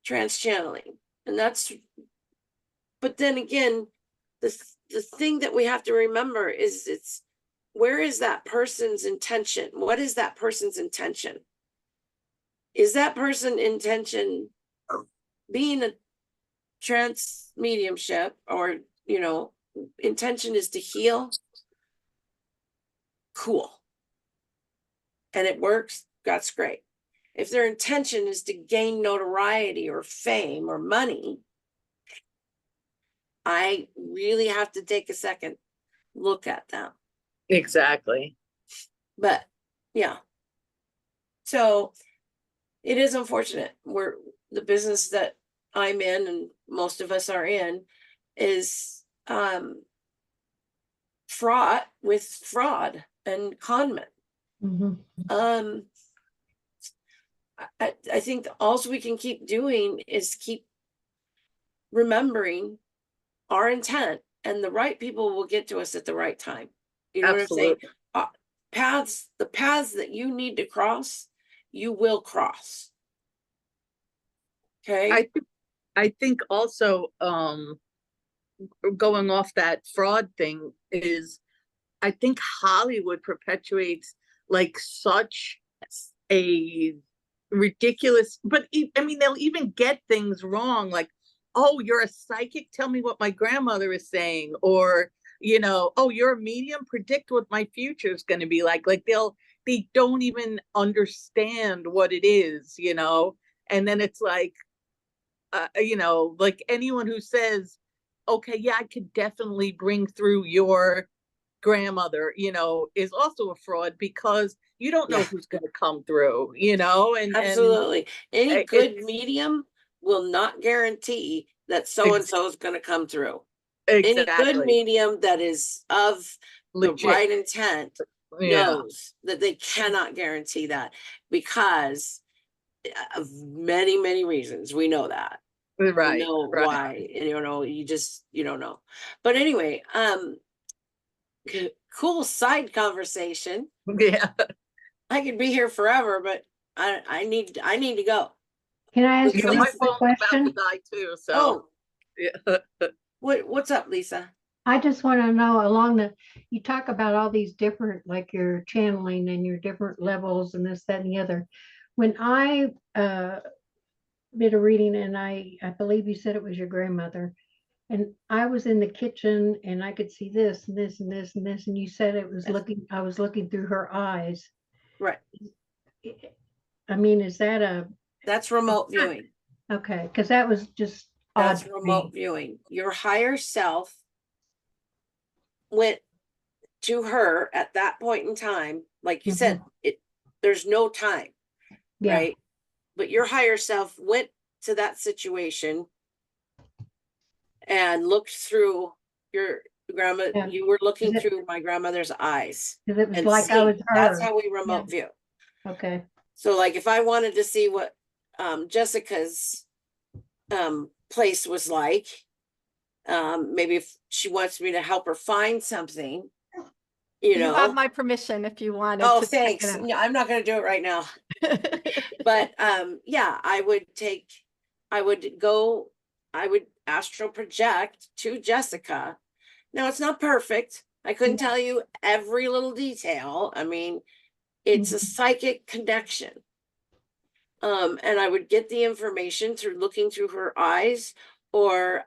Trance channeling. And but then again, the thing that we have to remember is where is that person's intention? What is that person's intention? Is that person intention being a trance mediumship, or intention is to heal? Cool. And it works, that's great. If their intention is to gain notoriety or fame or money, I really have to take a second look at them. Exactly. But yeah. So it is unfortunate. The business that I'm in, and most of us are in, is fraught with fraud and conmen. I think all we can keep doing is keep remembering our intent, and the right people will get to us at the right time. You know Absolutely. what I'm saying? The paths that you need to cross, you will cross. Okay. I think also going off that fraud thing is, I think Hollywood perpetuates like such a ridiculous, but I mean, they'll even get things wrong, like, oh, you're a psychic, tell me what my grandmother is saying, or oh, you're a medium, predict what my future is going to be like they don't even understand what it is, and then it's like like anyone who says, okay, yeah, I could definitely bring through your grandmother, is also a fraud, because you don't know who's going to come through, and absolutely. Any it, good medium will not guarantee that so and so is going to come through. exactly. Any good medium that is of Legit. the right intent knows that they cannot guarantee that, because of many, many reasons. We know that. Right. We know why. You don't know. But anyway, cool side conversation. Yeah. I could be here forever, but I need to go. Can I ask My Lisa a phone's about to question? die too, so. Yeah. What's up, Lisa? I just want to know, you talk about all these different, like your channeling and your different levels and this, that, and the other. When I did a reading, and I believe you said it was your grandmother, and I was in the kitchen and I could see this and this and this and this, and you said I was looking through her eyes. Right. I mean, is that that's remote viewing? Okay, because that was just that's odd remote viewing. Your higher self went to her at that point in time, like you said, there's no time, right? But your higher self went to that situation and looked through your grandma. You were looking through my grandmother's eyes. Because it was like I was her. That's how we remote view. Okay. So like if I wanted to see what Jessica's place was like, maybe if she wants me to help her find something, you have my permission if you wanted to thanks. Check it out. No, I'm not going to do it right now. But yeah, I would astral project to Jessica. Now it's not perfect. I couldn't tell you every little detail. I mean, It's a psychic connection. And I would get the information through looking through her eyes or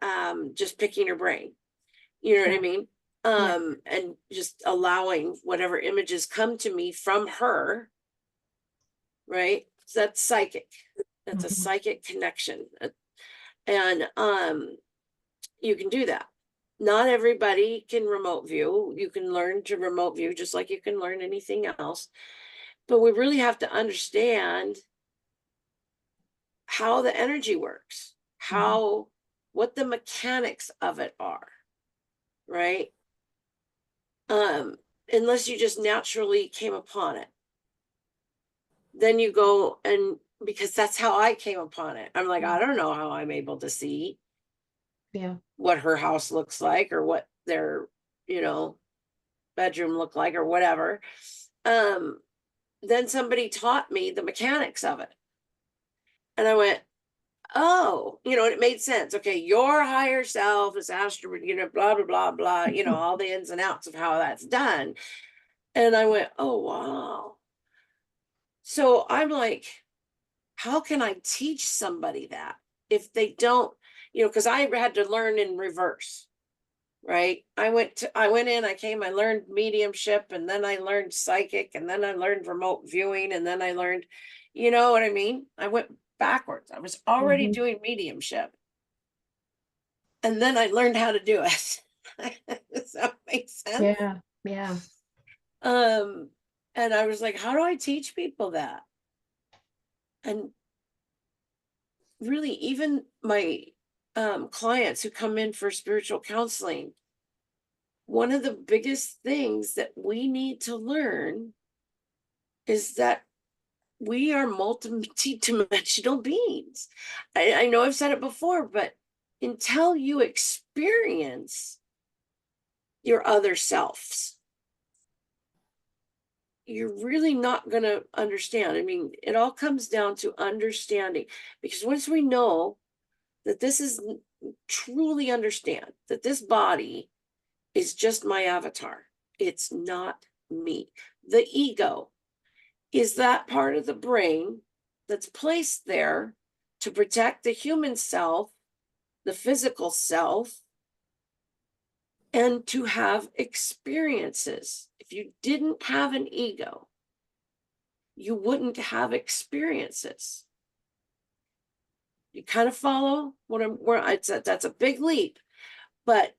just picking her brain. You know what I mean? And just allowing whatever images come to me from her. Right? So that's psychic. That's a psychic connection. And you can do that. Not everybody can remote view. You can learn to remote view just like you can learn anything else. But we really have to understand how the energy works, what the mechanics of it are, right? Unless you just naturally came upon it. Then you go and, because that's how I came upon it. I'm like, I don't know how I'm able to see what her house looks like or what their, bedroom looked like or whatever. Then somebody taught me the mechanics of it. And I went, oh, and it made sense. Okay, your higher self is astral, blah, blah, blah, blah, all the ins and outs of how that's done. And I went, oh, wow. So I'm like, how can I teach somebody that if they don't, because I had to learn in reverse, right? I went in, I learned mediumship, and then I learned psychic, and then I learned remote viewing, and then I learned, you know what I mean? I went backwards. I was already doing mediumship. And then I learned how to do it. Does that make sense? Yeah. And I was like, how do I teach people that? And really, even my clients who come in for spiritual counseling, one of the biggest things that we need to learn is that we are multi-dimensional beings. I know I've said it before, but until you experience your other selves, you're really not going to understand. I mean, it all comes down to understanding, because once we know that this is truly understand that this body is just my avatar, it's not me. The ego is that part of the brain that's placed there to protect the human self, the physical self, and to have experiences. If you didn't have an ego, you wouldn't have experiences. You kind of follow that's a big leap, but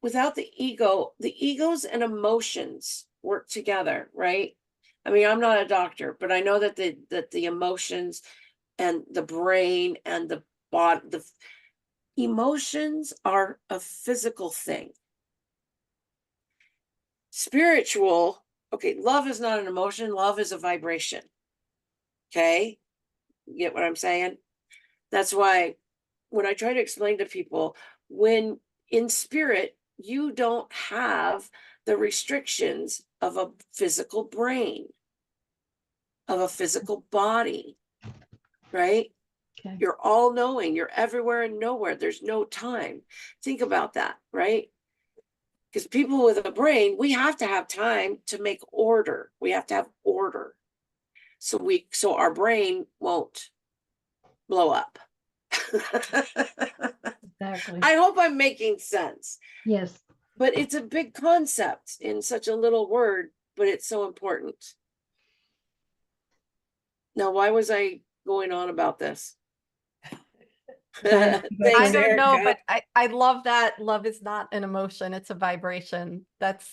without the egos and emotions work together, right? I mean, I'm not a doctor, but I know that the emotions and the brain and the body, the emotions are a physical thing. Spiritual, okay, love is not an emotion, love is a vibration. Okay? You get what I'm saying? That's why when I try to explain to people, when in spirit, you don't have the restrictions of a physical brain, of a physical body, right? Okay. You're all knowing, you're everywhere and nowhere. There's no time. Think about that, right? Because people with a brain, we have to have time to make order. We have to have order. So our brain won't blow up. Exactly. I hope I'm making sense. Yes. But it's a big concept in such a little word, but it's so important. Now, why was I going on about this? Thanks, I don't know, Erica. but I love that love is not an emotion, it's a vibration. That's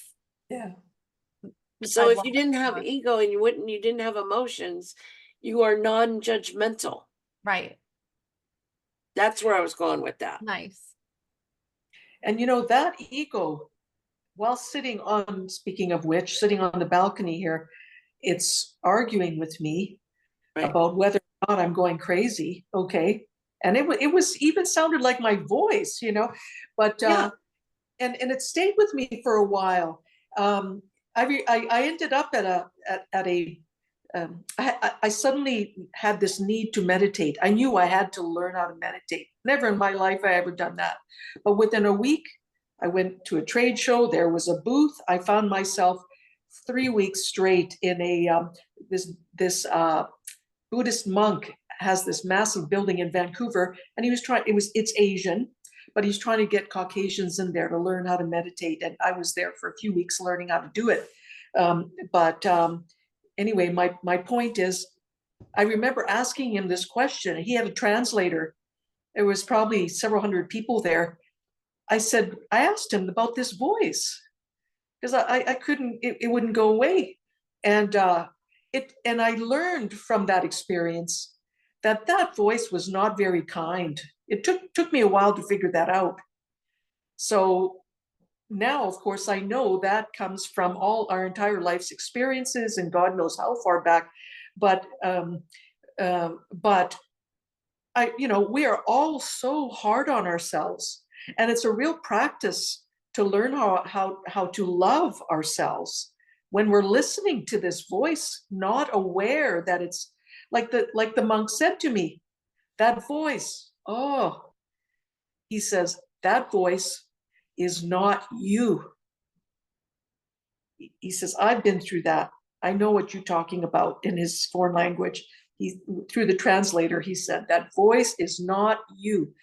So I if love you that didn't so have much. ego and you didn't have emotions, you are non-judgmental. Right. That's where I was going with that. Nice. And that ego, while speaking of which, sitting on the balcony here, it's arguing with me about whether or not I'm going crazy. Okay. And it was even sounded like my voice, but, and it stayed with me for a while. I ended up I suddenly had this need to meditate. I knew I had to learn how to meditate. Never in my life I ever done that. But within a week, I went to a trade show. There was a booth. I found myself 3 weeks straight in a this Buddhist monk has this massive building in Vancouver, and it's Asian, but he's trying to get Caucasians in there to learn how to meditate. And I was there for a few weeks learning how to do it. Anyway, my point is, I remember asking him this question. He had a translator. There was probably several hundred people there. I asked him about this voice, because I couldn't, it wouldn't go away. And I learned from that experience that voice was not very kind. It took me a while to figure that out. So now, of course, I know that comes from all our entire life's experiences, and God knows how far back. But we are all so hard on ourselves, and it's a real practice to learn how to love ourselves when we're listening to this voice, not aware that it's like the monk said to me, that voice. Oh, he says, that voice is not you. He says, I've been through that. I know what you're talking about, in his foreign language. Through the translator, he said, that voice is not you.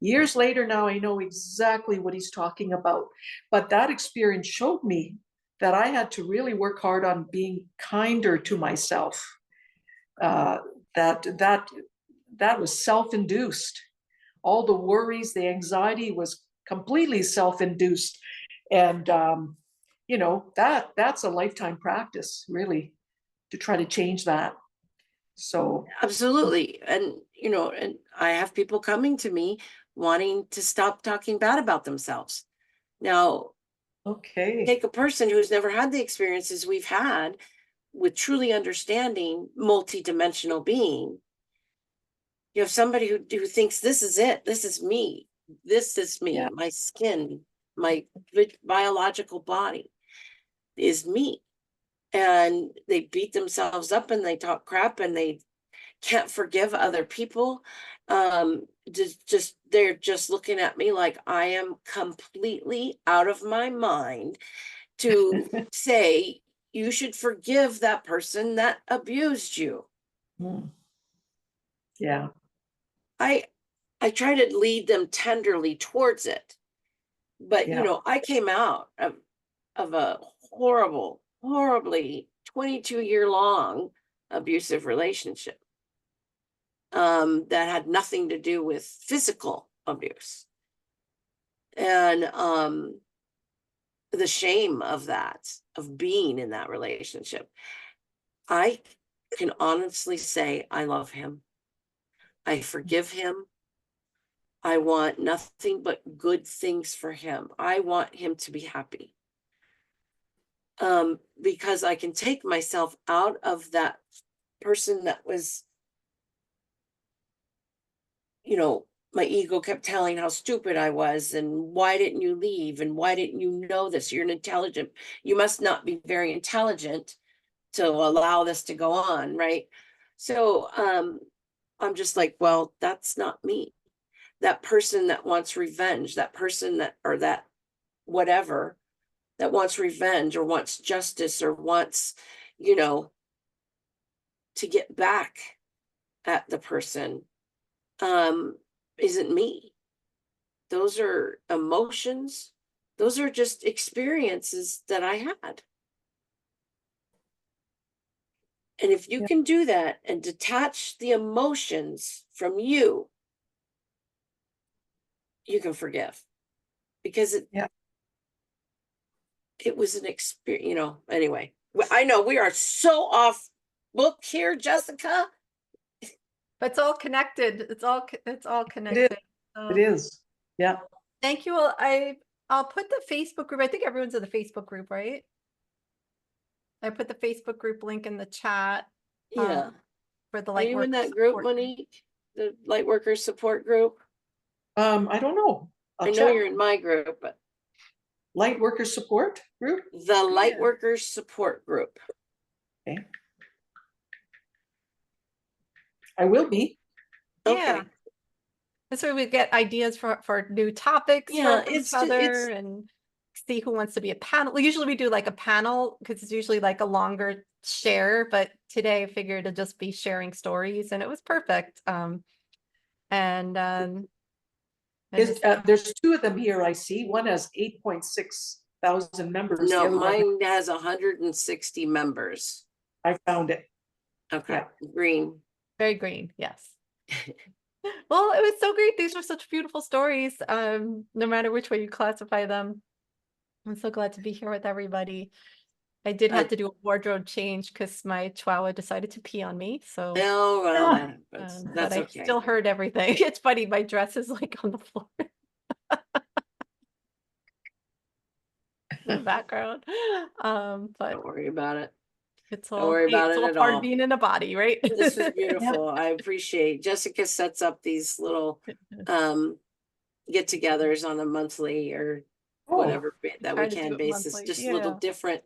Years later now, I know exactly what he's talking about. But that experience showed me that I had to really work hard on being kinder to myself. That was self-induced. All the worries, the anxiety was completely self-induced. And that's a lifetime practice, really, to try to change that. So Absolutely. And, and I have people coming to me wanting to stop talking bad about themselves. Now, okay, take a person who's never had the experiences we've had with truly understanding multidimensional being. You have somebody who thinks this is it. This is me. This is me. Yeah. My skin, my biological body is me. And they beat themselves up and they talk crap and they can't forgive other people. They're just looking at me like I am completely out of my mind to say you should forgive that person that abused you. Yeah. I try to lead them tenderly towards it. But Yeah. I came out of a horribly 22-year-long abusive relationship that had nothing to do with physical abuse. And the shame of that, of being in that relationship. I can honestly say I love him. I forgive him. I want nothing but good things for him. I want him to be happy. Because I can take myself out of that person that was, my ego kept telling how stupid I was and why didn't you leave and why didn't you know this? You're an intelligent, you must not be very intelligent to allow this to go on, right? So I'm just like, well, that's not me. That person that wants revenge, that person that, or that whatever, that wants revenge or wants justice or wants, to get back at the person, isn't me. Those are emotions. Those are just experiences that I had. And if you can do that and detach the emotions from you, you can forgive, because it was an experience, anyway. I know we are so off book here, Jessica. But it's all connected. It's all connected. It is. Yeah. Thank you. I'll put the Facebook group. I think everyone's in the Facebook group, right? I put the Facebook group link in the chat. Yeah. For the Are you in that group, Monique? The Lightworker Support Group? I don't know. I know you're in my group, but Lightworker Support Group? The Lightworker Support Group. Okay. I will be. Yeah. That's where we get ideas for new topics for each other, and see who wants to be a panel. Usually we do like a panel because it's usually like a longer share, but today I figured it'd just be sharing stories, and it was perfect. And There's two of them here I see. One has 8,600 members. The No, other one, mine has 160 members. I found it. Okay, green. very green, yes. Well, it was so great. These were such beautiful stories. No matter which way you classify them. I'm so glad to be here with everybody. I did have to do a wardrobe change because my chihuahua decided to pee on me. So, Oh, well, that happens. but That's I okay. still heard everything. It's funny. My dress is like on the floor in the background. But Don't worry about it. it's Don't all, worry about it's it all at part of all. being in a body, right? This was beautiful. I appreciate Jessica sets up these little get-togethers on a monthly or whatever that we Try to do can it basis, monthly, just little yeah. different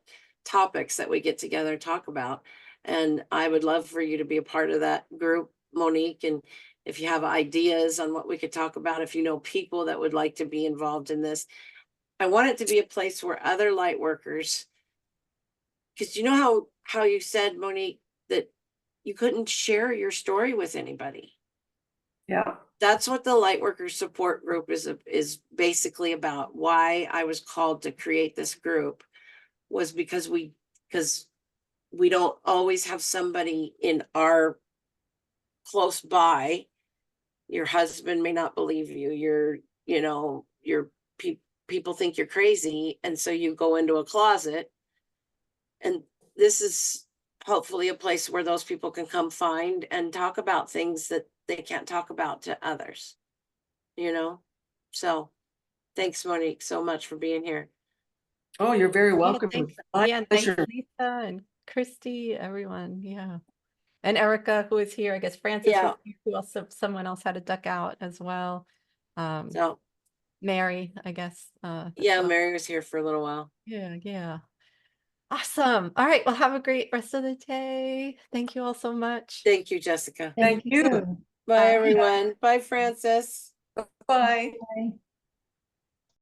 topics that we get together and talk about. And I would love for you to be a part of that group, Monique. And if you have ideas on what we could talk about, if you know people that would like to be involved in this, I want it to be a place where other light workers, because you know how you said, Monique, that you couldn't share your story with anybody. Yeah. That's what the Lightworker Support Group is basically about. Why I was called to create this group was because we don't always have somebody in our close by. Your husband may not believe you. People think you're crazy, and so you go into a closet. And this is hopefully a place where those people can come find and talk about things that they can't talk about to others. So thanks, Monique, so much for being here. Oh, you're very Yeah, welcome. thanks. My Yeah, and thanks pleasure. Lisa and Christy, everyone. Yeah. And Erica, who is here. I guess Francis Yeah. was here, who also someone else had to duck out as well. So Mary, I guess. yeah, well. Mary was here for a little while. Yeah. Awesome. All right. Well, have a great rest of the day. Thank you all so much. Thank you, Jessica. Thank you. Bye, Bye. everyone. Bye, Francis. Bye. Bye.